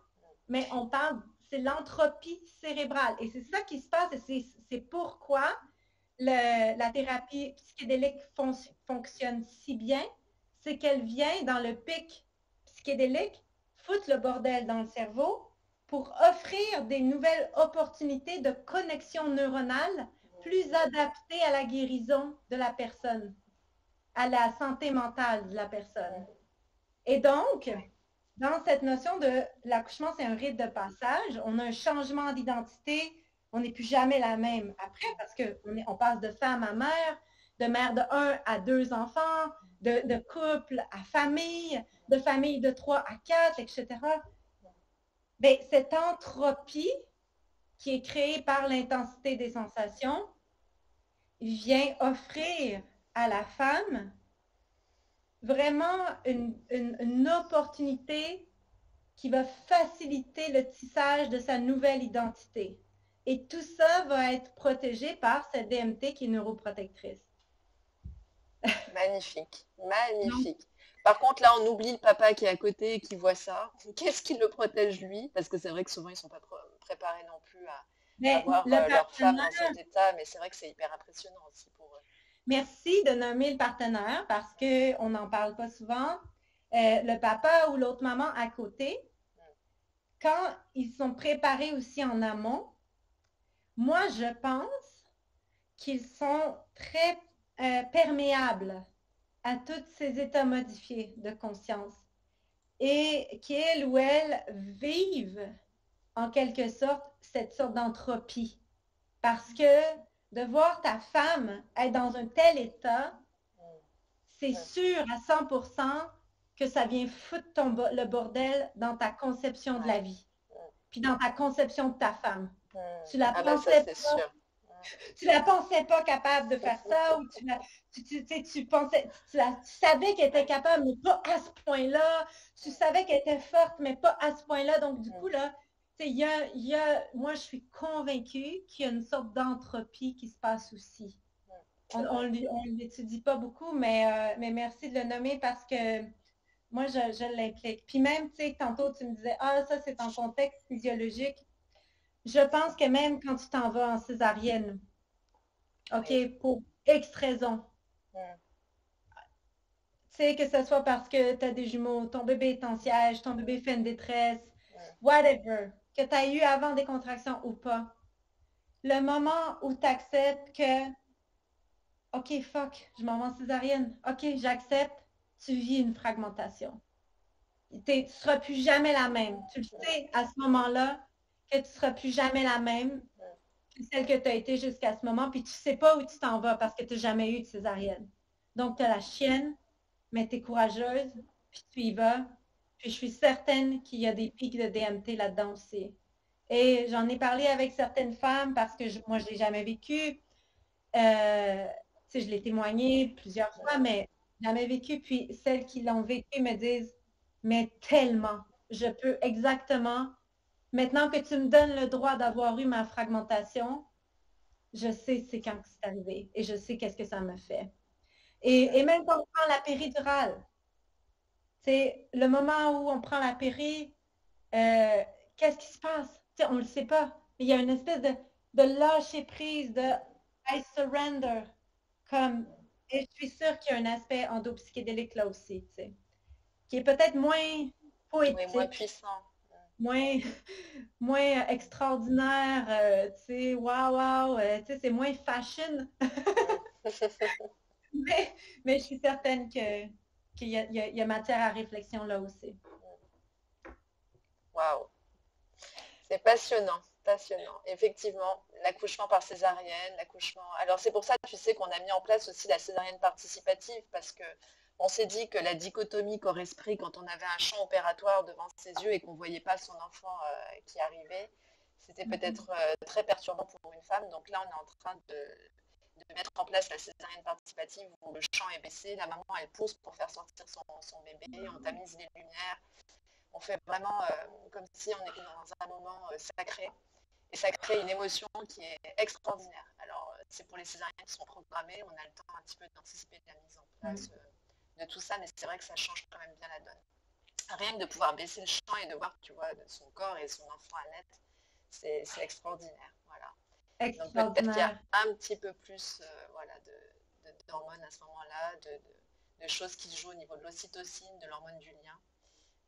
Mais on parle, c'est l'entropie cérébrale. Et c'est ça qui se passe et c'est pourquoi la thérapie psychédélique fonctionne si bien, c'est qu'elle vient dans le pic psychédélique foutre le bordel dans le cerveau pour offrir des nouvelles opportunités de connexion neuronale plus adaptées à la guérison de la personne, à la santé mentale de la personne. Et donc, dans cette notion de l'accouchement, c'est un rite de passage, on a un changement d'identité, on n'est plus jamais la même après parce qu'on passe de femme à mère, de mère de 1 à 2 enfants, de couple à famille, de famille de 3 à 4, etc. Bien, cette entropie qui est créée par l'intensité des sensations vient offrir à la femme vraiment une opportunité qui va faciliter le tissage de sa nouvelle identité. Et tout ça va être protégé par cette DMT qui est neuroprotectrice. Magnifique, magnifique. Par contre, là, on oublie le papa qui est à côté et qui voit ça. Qu'est-ce qui le protège, lui? Parce que c'est vrai que souvent, ils ne sont pas préparés non plus à voir leur femme dans cet état, mais c'est vrai que c'est hyper impressionnant aussi pour eux. Merci de nommer le partenaire parce qu'on n'en parle pas souvent. Le papa ou l'autre maman à côté, quand ils sont préparés aussi en amont, moi, je pense qu'ils sont très perméables à tous ces états modifiés de conscience et qu'ils ou elles vivent en quelque sorte cette sorte d'entropie. Parce que de voir ta femme être dans un tel état, c'est sûr à 100% que ça vient foutre le bordel dans ta conception de la vie, puis dans ta conception de ta femme. Tu la pensais pas, tu la pensais pas capable de faire ça, ou tu savais qu'elle était capable, mais pas à ce point-là. Tu savais qu'elle était forte, mais pas à ce point-là. Donc, du coup, là, moi, je suis convaincue qu'il y a une sorte d'entropie qui se passe aussi. On ne l'étudie pas beaucoup, mais merci de le nommer parce que moi, je l'implique. Puis même, tu sais, tantôt, tu me disais, ah, ça, c'est en contexte physiologique. Je pense que même quand tu t'en vas en césarienne, OK, Oui. pour X raisons, Mm. tu sais, que ce soit parce que tu as des jumeaux, ton bébé est en siège, ton bébé fait une détresse, Mm. whatever, que tu as eu avant des contractions ou pas, le moment où tu acceptes que, OK, fuck, je m'en vais en césarienne, OK, j'accepte, tu vis une fragmentation. Tu ne seras plus jamais la même. Tu le sais à ce moment-là que tu ne seras plus jamais la même que celle que tu as été jusqu'à ce moment, puis tu ne sais pas où tu t'en vas parce que tu n'as jamais eu de césarienne. Donc, tu as la chienne, mais tu es courageuse, puis tu y vas. Puis je suis certaine qu'il y a des pics de DMT là-dedans aussi. Et j'en ai parlé avec certaines femmes parce que moi, je ne l'ai jamais vécu. Je l'ai témoigné plusieurs fois, mais jamais vécu. Puis celles qui l'ont vécu me disent, mais tellement, je peux exactement, maintenant que tu me donnes le droit d'avoir eu ma fragmentation, je sais c'est quand c'est arrivé et je sais qu'est-ce que ça me fait. Et même quand on prend la péridurale, c'est le moment où on prend la péri, qu'est-ce qui se passe? T'sais, on ne le sait pas. Il y a une espèce de lâcher prise, de I surrender. Comme, et je suis sûre qu'il y a un aspect endopsychédélique là aussi, qui est peut-être moins Oui, moins poétique, puissant. moins, moins extraordinaire, waouh, waouh, c'est moins fashion. mais je suis certaine qu'il y a matière à réflexion là aussi. Waouh, c'est passionnant, passionnant. Effectivement, l'accouchement par césarienne, l'accouchement. Alors c'est pour ça, tu sais, qu'on a mis en place aussi la césarienne participative parce que on s'est dit que la dichotomie corps-esprit, quand on avait un champ opératoire devant ses yeux et qu'on ne voyait pas son enfant qui arrivait, c'était peut-être très perturbant pour une femme. Donc là, on est en train de mettre en place la césarienne participative où le champ est baissé, la maman elle pousse pour faire sortir son bébé, on tamise les lumières, on fait vraiment comme si on était dans un moment sacré. Et ça crée une émotion qui est extraordinaire. Alors, c'est pour les césariennes qui sont programmées, on a le temps un petit peu d'anticiper la mise en place de tout ça, mais c'est vrai que ça change quand même bien la donne. Rien que de pouvoir baisser le champ et de voir, tu vois, son corps et son enfant à net, c'est extraordinaire. Voilà. Donc peut-être qu'il y a un petit peu plus voilà, d'hormones à ce moment-là, de choses qui se jouent au niveau de l'ocytocine, de l'hormone du lien.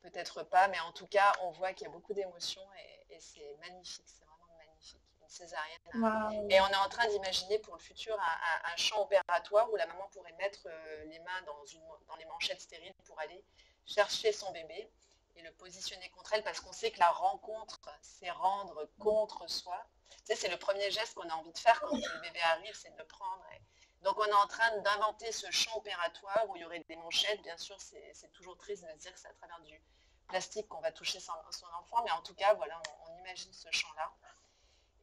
Peut-être pas, mais en tout cas, on voit qu'il y a beaucoup d'émotions et c'est magnifique, c'est vraiment magnifique. Une césarienne. Wow. Et on est en train d'imaginer pour le futur un champ opératoire où la maman pourrait mettre les mains dans les manchettes stériles pour aller chercher son bébé et le positionner contre elle parce qu'on sait que la rencontre, c'est rendre contre soi. Tu sais, c'est le premier geste qu'on a envie de faire quand le bébé arrive, c'est de le prendre. Donc on est en train d'inventer ce champ opératoire où il y aurait des manchettes. Bien sûr, c'est toujours triste de se dire que c'est à travers du plastique qu'on va toucher son enfant, mais en tout cas, voilà, on imagine ce champ-là.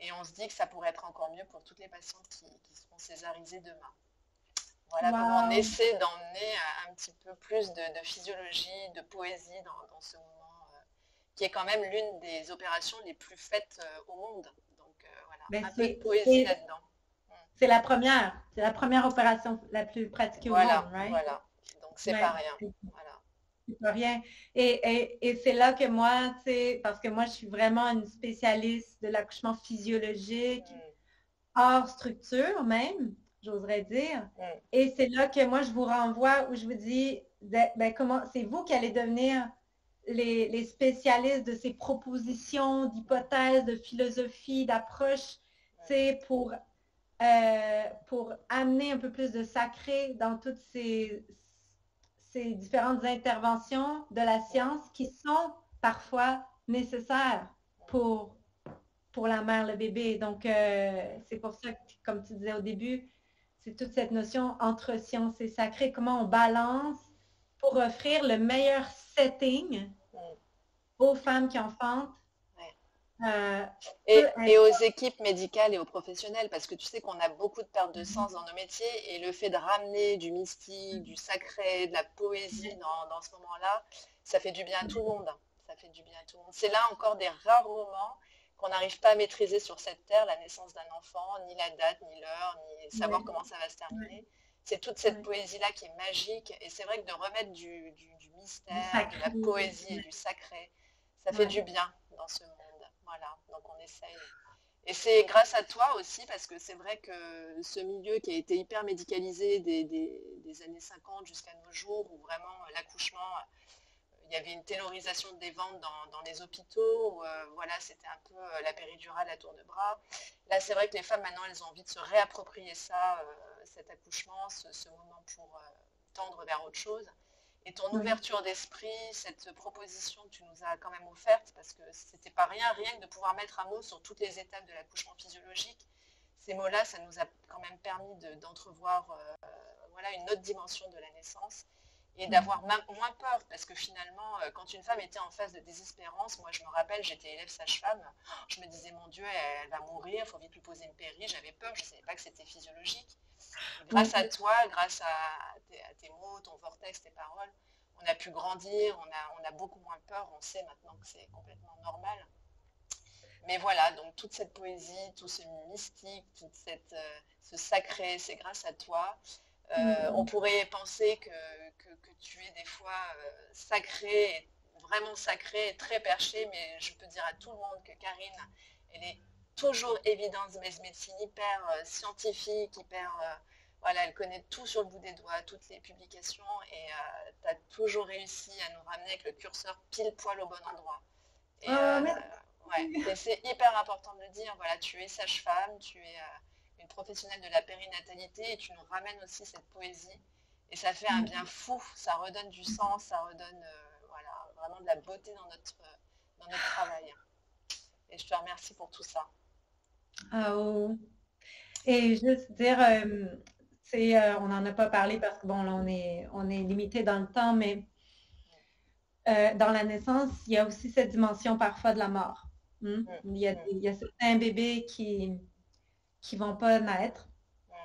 Et on se dit que ça pourrait être encore mieux pour toutes les patientes qui seront césarisées demain. Voilà comment on essaie d'emmener un petit peu plus de physiologie, de poésie dans ce moment, qui est quand même l'une des opérations les plus faites au monde. Donc voilà, un peu de poésie là-dedans. C'est la première opération la plus pratiquée au monde, right? Voilà, donc c'est pas rien. Voilà. C'est pas rien. Et c'est là que moi, tu sais, parce que moi, je suis vraiment une spécialiste de l'accouchement physiologique, hors structure même, j'oserais dire. Et c'est là que moi, je vous renvoie, où je vous dis, comment c'est vous qui allez devenir les spécialistes de ces propositions, d'hypothèses, de philosophie, d'approche, tu sais, pour amener un peu plus de sacré dans toutes ces différentes interventions de la science qui sont parfois nécessaires pour la mère, le bébé. Donc, c'est pour ça que, comme tu disais au début, c'est toute cette notion entre science et sacré, comment on balance pour offrir le meilleur setting aux femmes qui enfantent euh, peut Et être... aux équipes médicales et aux professionnels, parce que tu sais qu'on a beaucoup de pertes de sens dans nos métiers et le fait de ramener du mystique, du sacré, de la poésie dans ce moment-là, ça fait du bien à tout le monde. Ça fait du bien à tout le monde. C'est là encore des rares moments qu'on n'arrive pas à maîtriser sur cette terre, la naissance d'un enfant, ni la date, ni l'heure, ni savoir Ouais, comment ça va se ouais, terminer. C'est toute cette ouais. poésie-là qui est magique. Et c'est vrai que de remettre du Du mystère, de la sacré. poésie et Ouais, du sacré, ça fait ouais. du bien dans ce monde. Voilà, donc on essaye. Et c'est grâce à toi aussi, parce que c'est vrai que ce milieu qui a été hyper médicalisé des années 50 jusqu'à nos jours, où vraiment l'accouchement, il y avait une taylorisation des ventes dans les hôpitaux, où, voilà, c'était un peu la péridurale à tour de bras. Là, c'est vrai que les femmes, maintenant, elles ont envie de se réapproprier ça, cet accouchement, ce moment pour tendre vers autre chose. Et ton Oui, ouverture d'esprit, cette proposition que tu nous as quand même offerte, parce que c'était pas rien que de pouvoir mettre un mot sur toutes les étapes de l'accouchement physiologique. Ces mots-là, ça nous a quand même permis d'entrevoir voilà, une autre dimension de la naissance et oui. d'avoir moins peur, parce que finalement, quand une femme était en phase de désespérance, moi je me rappelle, j'étais élève sage-femme, je me disais, mon Dieu, elle va mourir, il faut vite lui poser une péri, j'avais peur, je ne savais pas que c'était physiologique. Grâce Oui. à toi, grâce à tes mots, ton vortex, tes paroles, on a pu grandir, on a beaucoup moins peur, on sait maintenant que c'est complètement normal. Mais voilà, donc toute cette poésie, tout ce mystique, ce sacré, c'est grâce à toi. On Mm, pourrait penser que tu es des fois sacré, vraiment sacré et très perché, mais je peux dire à tout le monde que Karine, elle est toujours évidence, mais ce médecine hyper scientifique, hyper... voilà, elle connaît tout sur le bout des doigts, toutes les publications, et tu as toujours réussi à nous ramener avec le curseur pile poil au bon endroit. Et, ah, ouais. merci. Et c'est hyper important de le dire. Voilà, tu es sage-femme, tu es une professionnelle de la périnatalité et tu nous ramènes aussi cette poésie. Et ça fait un bien fou, ça redonne du sens, ça redonne voilà, vraiment de la beauté dans notre travail. Et je te remercie pour tout ça. Ah, oh. Et juste dire, on n'en a pas parlé parce que bon, là, on est limité dans le temps, mais dans la naissance, il y a aussi cette dimension parfois de la mort. Hmm? Mm, Il y a certains bébés qui vont pas naître,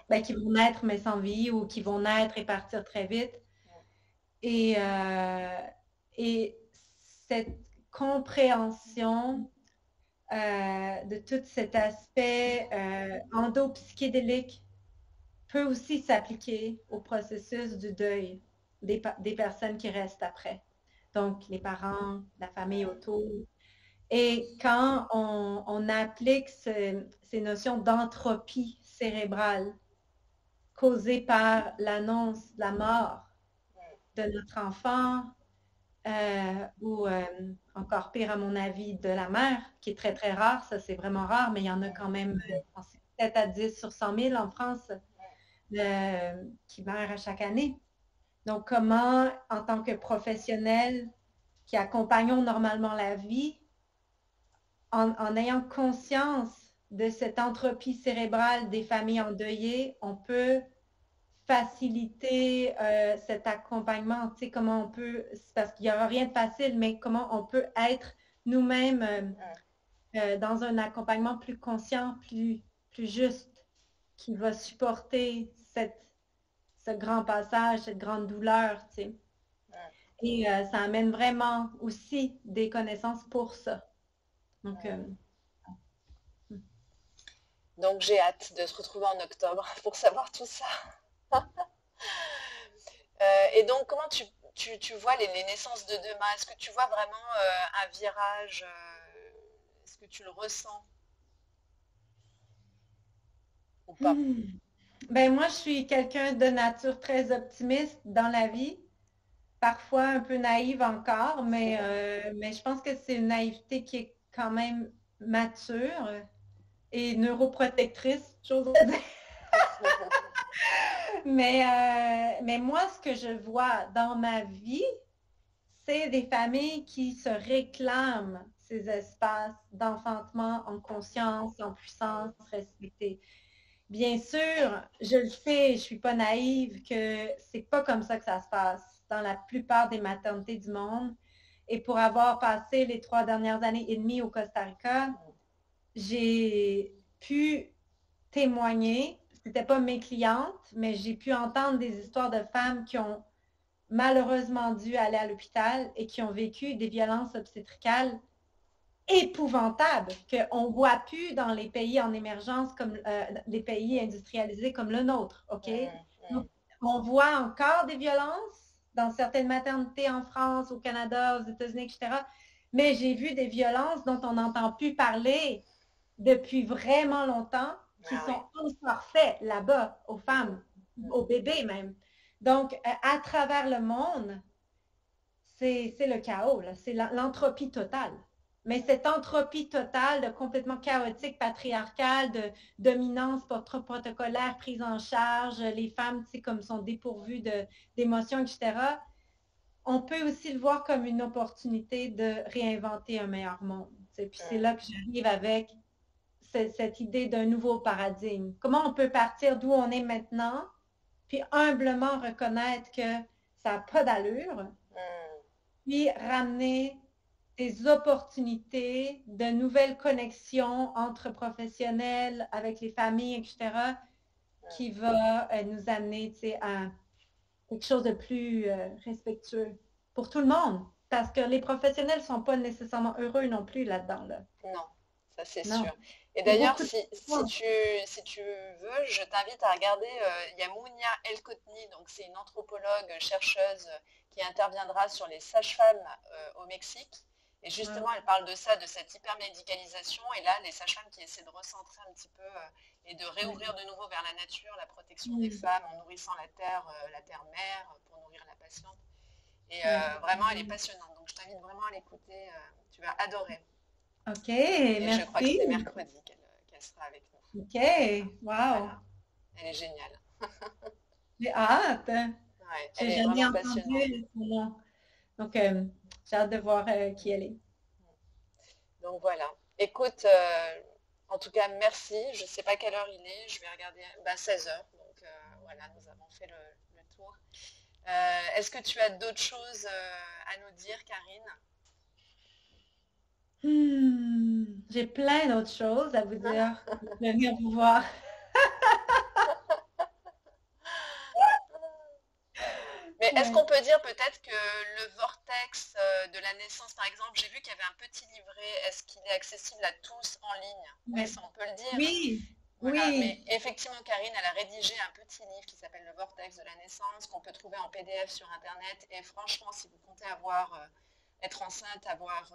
ben, qui vont naître mais sans vie ou qui vont naître et partir très vite. Et, euh, et cette compréhension de tout cet aspect endopsychédélique peut aussi s'appliquer au processus du deuil des personnes qui restent après. Donc, les parents, la famille autour. Et quand on applique ces notions d'entropie cérébrale causée par l'annonce de la mort de notre enfant, ou encore pire à mon avis, de la mère, qui est très très rare, ça c'est vraiment rare, mais il y en a quand même, peut-être à 10 sur 100 000 en France qui meurent à chaque année. Donc, comment, en tant que professionnels qui accompagnons normalement la vie, en ayant conscience de cette entropie cérébrale des familles endeuillées, on peut faciliter cet accompagnement, tu sais, comment on peut, parce qu'il n'y aura rien de facile, mais comment on peut être nous-mêmes dans un accompagnement plus conscient, plus juste, qui va supporter ce grand passage, cette grande douleur, tu sais. Et ça amène vraiment aussi des connaissances pour ça. Donc, Donc j'ai hâte de se retrouver en octobre pour savoir tout ça. Et donc comment tu vois les naissances de demain? Est-ce que tu vois vraiment un virage? Est-ce que tu le ressens ou pas? ben moi, je suis quelqu'un de nature très optimiste dans la vie, parfois un peu naïve encore, mais je pense que c'est une naïveté qui est quand même mature et neuroprotectrice, chose à dire. Mais moi, ce que je vois dans ma vie, c'est des familles qui se réclament ces espaces d'enfantement en conscience, en puissance, respectés. Bien sûr, je le sais, je ne suis pas naïve, que c'est pas comme ça que ça se passe dans la plupart des maternités du monde. Et pour avoir passé les 3 dernières années et demie au Costa Rica, j'ai pu témoigner, c'était pas mes clientes, mais j'ai pu entendre des histoires de femmes qui ont malheureusement dû aller à l'hôpital et qui ont vécu des violences obstétricales épouvantables qu'on ne voit plus dans les pays en émergence, comme les pays industrialisés comme le nôtre, OK? Donc, on voit encore des violences dans certaines maternités en France, au Canada, aux États-Unis, etc. Mais j'ai vu des violences dont on n'entend plus parler depuis vraiment longtemps, qui sont encore faites là-bas, aux femmes, aux bébés même. Donc, à travers le monde, c'est le chaos, c'est l'entropie totale. Mais cette entropie totale de complètement chaotique, patriarcale, de dominance protocolaire, prise en charge, les femmes, comme sont dépourvues d'émotions, etc., on peut aussi le voir comme une opportunité de réinventer un meilleur monde. Puis c'est là que j'arrive avec cette idée d'un nouveau paradigme. Comment on peut partir d'où on est maintenant, puis humblement reconnaître que ça n'a pas d'allure, puis ramener des opportunités, de nouvelles connexions entre professionnels, avec les familles, etc., qui va nous amener à quelque chose de plus respectueux pour tout le monde. Parce que les professionnels ne sont pas nécessairement heureux non plus là-dedans. Là. Non, ça c'est sûr. Et d'ailleurs, si tu veux, je t'invite à regarder, il y a Mounia El-Kotni, donc c'est une anthropologue, chercheuse qui interviendra sur les sages-femmes au Mexique. Et justement, elle parle de ça, de cette hypermédicalisation. Et là, les sages-femmes qui essaient de recentrer un petit peu et de réouvrir de nouveau vers la nature, la protection des femmes en nourrissant la terre-mère pour nourrir la patiente. Et vraiment, elle est passionnante. Donc, je t'invite vraiment à l'écouter. Tu vas adorer. OK, et merci. Je crois que c'est mercredi qu'elle sera avec nous. OK, wow. Voilà. Elle est géniale. J'ai hâte. Ouais, j'ai jamais entendu son nom. Donc, j'ai hâte de voir qui elle est. Donc, voilà. Écoute, en tout cas, merci. Je ne sais pas quelle heure il est. Je vais regarder. 16 heures. Donc, voilà, nous avons fait le tour. Est-ce que tu as d'autres choses à nous dire, Karine? J'ai plein d'autres choses à vous dire. Je vais venir vous voir. Mais est-ce qu'on peut dire peut-être que le vortex de la naissance, par exemple, j'ai vu qu'il y avait un petit livret. Est-ce qu'il est accessible à tous en ligne? Oui, ça on peut le dire. Oui. Voilà, oui. Mais effectivement, Karine, elle a rédigé un petit livre qui s'appelle Le Vortex de la naissance, qu'on peut trouver en PDF sur Internet. Et franchement, si vous comptez être enceinte, avoir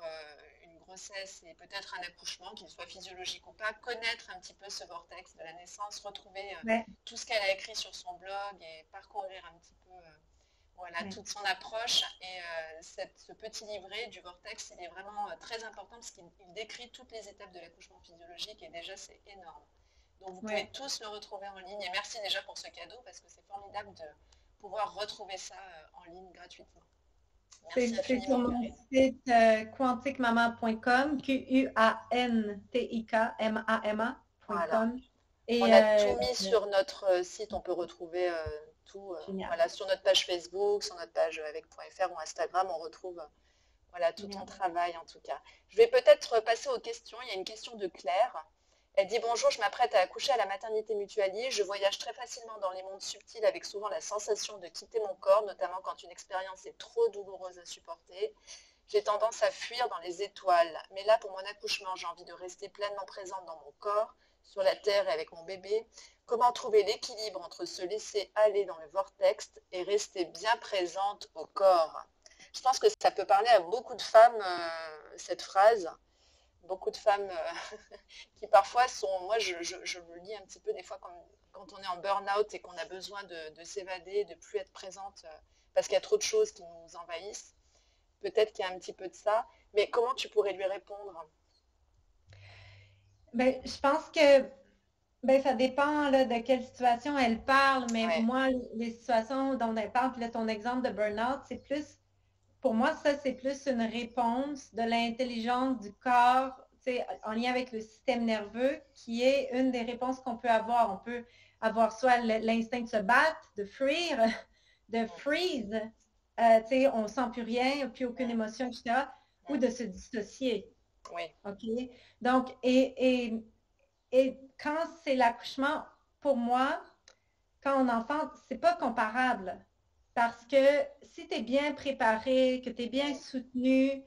une grossesse et peut-être un accouchement, qu'il soit physiologique ou pas, connaître un petit peu ce vortex de la naissance, retrouver tout ce qu'elle a écrit sur son blog et parcourir un petit peu toute son approche. Et ce petit livret du vortex, il est vraiment très important parce qu'il décrit toutes les étapes de l'accouchement physiologique et déjà c'est énorme. Donc vous pouvez tous le retrouver en ligne. Et merci déjà pour ce cadeau parce que c'est formidable de pouvoir retrouver ça en ligne gratuitement. Merci c'est sur mon site quanticmama.com, QUANTIKMAMA.com. Voilà. Et on a tout mis sur notre site, on peut retrouver tout sur notre page Facebook, sur notre page avec .fr ou Instagram, on retrouve tout ton travail en tout cas. Je vais peut-être passer aux questions. Il y a une question de Claire. Elle dit « Bonjour, je m'apprête à accoucher à la maternité Mutualier. Je voyage très facilement dans les mondes subtils avec souvent la sensation de quitter mon corps, notamment quand une expérience est trop douloureuse à supporter. J'ai tendance à fuir dans les étoiles. Mais là, pour mon accouchement, j'ai envie de rester pleinement présente dans mon corps, sur la terre et avec mon bébé. Comment trouver l'équilibre entre se laisser aller dans le vortex et rester bien présente au corps ?» Je pense que ça peut parler à beaucoup de femmes, cette phrase. Beaucoup de femmes qui parfois sont, moi je le lis un petit peu des fois quand on est en burn-out et qu'on a besoin de s'évader, de ne plus être présente parce qu'il y a trop de choses qui nous envahissent. Peut-être qu'il y a un petit peu de ça, mais comment tu pourrais lui répondre? Je pense que ça dépend là, de quelle situation elle parle, mais moi, les situations dont elle parle, puis là, ton exemple de burn-out, c'est plus, pour moi, ça, c'est plus une réponse de l'intelligence du corps, en lien avec le système nerveux, qui est une des réponses qu'on peut avoir. On peut avoir soit l'instinct de se battre, de fuir, de freeze, tu sais, on sent plus rien, plus aucune Mm, émotion, etc. Ou mm. de se dissocier. Oui, OK? Donc, et quand c'est l'accouchement, pour moi, quand on enfante, c'est pas comparable. Parce que si tu es bien préparé, que tu es bien mm, soutenu,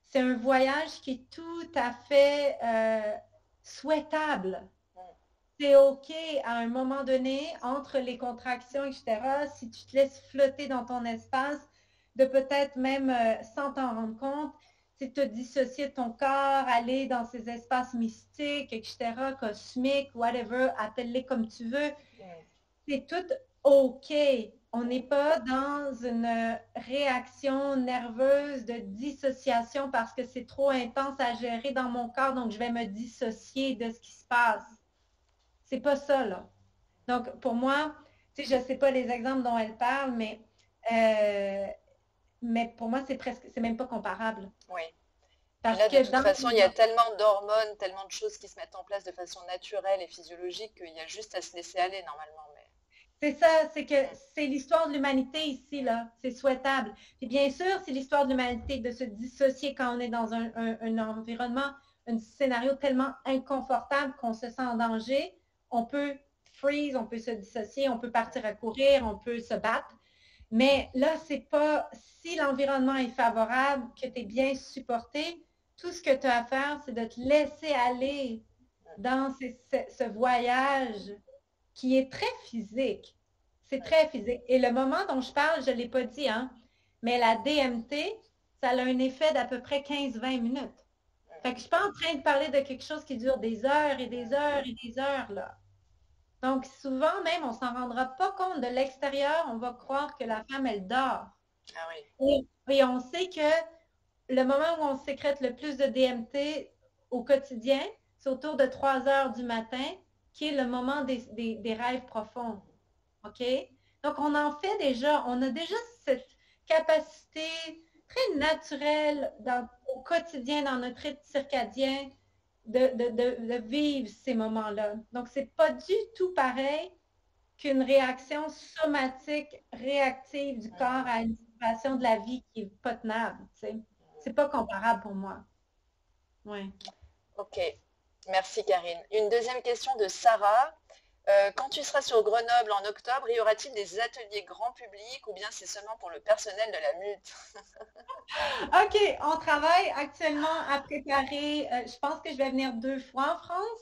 c'est un voyage qui est tout à fait souhaitable. mm, C'est OK à un moment donné, entre les contractions, etc., si tu te laisses flotter dans ton espace, de peut-être même, sans t'en rendre compte, c'est te dissocier de ton corps, aller dans ces espaces mystiques, etc., cosmiques, whatever, appelle-les comme tu veux. mm. C'est tout OK. On n'est pas dans une réaction nerveuse de dissociation parce que c'est trop intense à gérer dans mon corps, donc je vais me dissocier de ce qui se passe. C'est pas ça, là. Donc, pour moi, tu sais, je ne sais pas les exemples dont elle parle, euh, mais pour moi, c'est même pas comparable. Oui. Puis Parce là, de que toute dans, façon, il y a tellement d'hormones, tellement de choses qui se mettent en place de façon naturelle et physiologique qu'il y a juste à se laisser aller normalement. Mais... c'est ça, c'est que Mm, c'est l'histoire de l'humanité ici, mm, là. C'est souhaitable. Et bien sûr, c'est l'histoire de l'humanité de se dissocier quand on est dans un environnement, un scénario tellement inconfortable qu'on se sent en danger. On peut freeze, on peut se dissocier, on peut partir à courir, on peut se battre. Mais là, c'est pas si l'environnement est favorable, que tu es bien supporté, tout ce que tu as à faire, c'est de te laisser aller dans ce voyage qui est très physique. C'est très physique. Et le moment dont je parle, je ne l'ai pas dit, hein, mais la DMT, ça a un effet d'à peu près 15-20 minutes. Fait que je ne suis pas en train de parler de quelque chose qui dure des heures et des heures et des heures, là. Donc, souvent même, on ne s'en rendra pas compte de l'extérieur, on va croire que la femme, elle dort. ah oui. Et on sait que le moment où on sécrète le plus de DMT au quotidien, c'est autour de 3 heures du matin, qui est le moment des rêves profonds. OK? Donc, on en fait déjà, on a déjà cette capacité très naturelle au quotidien, dans notre rythme circadien, de vivre ces moments-là. Donc, c'est pas du tout pareil qu'une réaction somatique réactive du corps à une situation de la vie qui n'est pas tenable. C'est pas comparable pour moi. Ouais. Ok, merci Karine. Une deuxième question de Sarah. Quand tu seras sur Grenoble en octobre, y aura-t-il des ateliers grand public ou bien c'est seulement pour le personnel de la MUT? OK, on travaille actuellement à préparer. Je pense que je vais venir 2 fois en France.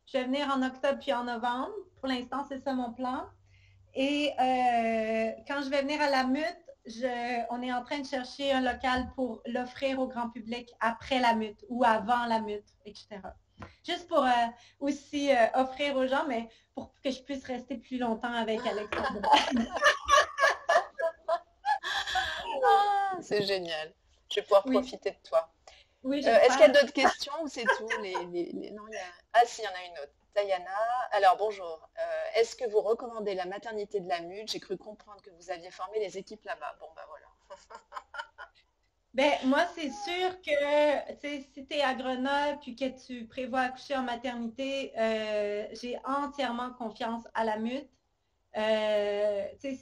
Je vais venir en octobre puis en novembre. Pour l'instant, c'est ça mon plan. Et quand je vais venir à la MUT, on est en train de chercher un local pour l'offrir au grand public après la MUT ou avant la MUT, etc. Juste pour aussi offrir aux gens, mais pour que je puisse rester plus longtemps avec Alexandre. Ah, c'est génial. Je vais pouvoir Oui, profiter de toi. oui, Est-ce qu'il y a j'espère. d'autres questions ou c'est tout Non, Ah si, il y en a une autre. Diana, alors bonjour. Est-ce que vous recommandez la maternité de la MUT? J'ai cru comprendre que vous aviez formé les équipes là-bas. Bon, bah voilà. Ben, moi, c'est sûr que si tu es à Grenoble puis que tu prévois accoucher en maternité, j'ai entièrement confiance à la MUT.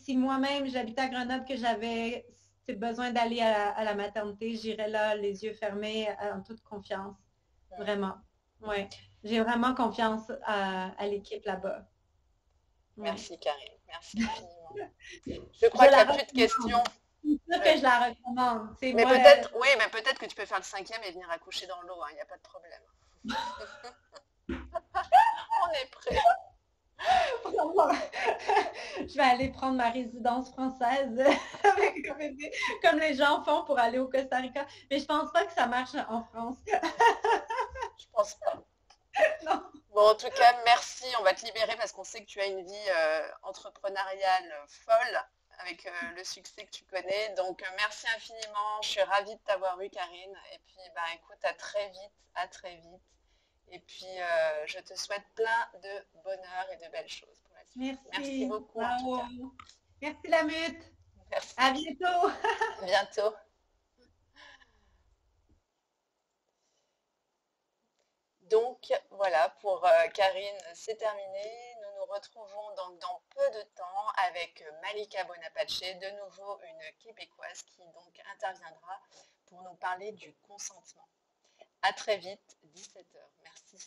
Si moi-même j'habitais à Grenoble, que j'avais besoin d'aller à la maternité, j'irais là, les yeux fermés, en toute confiance. Vraiment. Oui. J'ai vraiment confiance à l'équipe là-bas. Oui. Merci Karine, merci infiniment. Je Je crois qu'il la n'y a plus de questions. recommande. C'est sûr Euh, que je la recommande. Mais Moi, peut-être, oui, mais peut-être que tu peux faire le cinquième et venir accoucher dans l'eau, hein, il n'y a pas de problème. On est prêt. je vais aller prendre ma résidence française avec un bébé, comme les gens font pour aller au Costa Rica. Mais je pense pas que ça marche en France. Je pense pas. Non. Bon, en tout cas, merci. On va te libérer parce qu'on sait que tu as une vie entrepreneuriale folle avec le succès que tu connais. Donc, merci infiniment. Je suis ravie de t'avoir eu, Karine. Et puis, bah, écoute, à très vite, à très vite. Et puis, je te souhaite plein de bonheur et de belles choses pour la suite. Merci Merci. beaucoup, en tout Bravo. cas. Merci la mute. À Merci. bientôt. À bientôt. Donc, voilà, pour Karine, c'est terminé. Nous nous retrouvons donc dans peu de temps avec Malika Bonapace, de nouveau une Québécoise qui donc interviendra pour nous parler du consentement. À très vite, 17 h. Merci.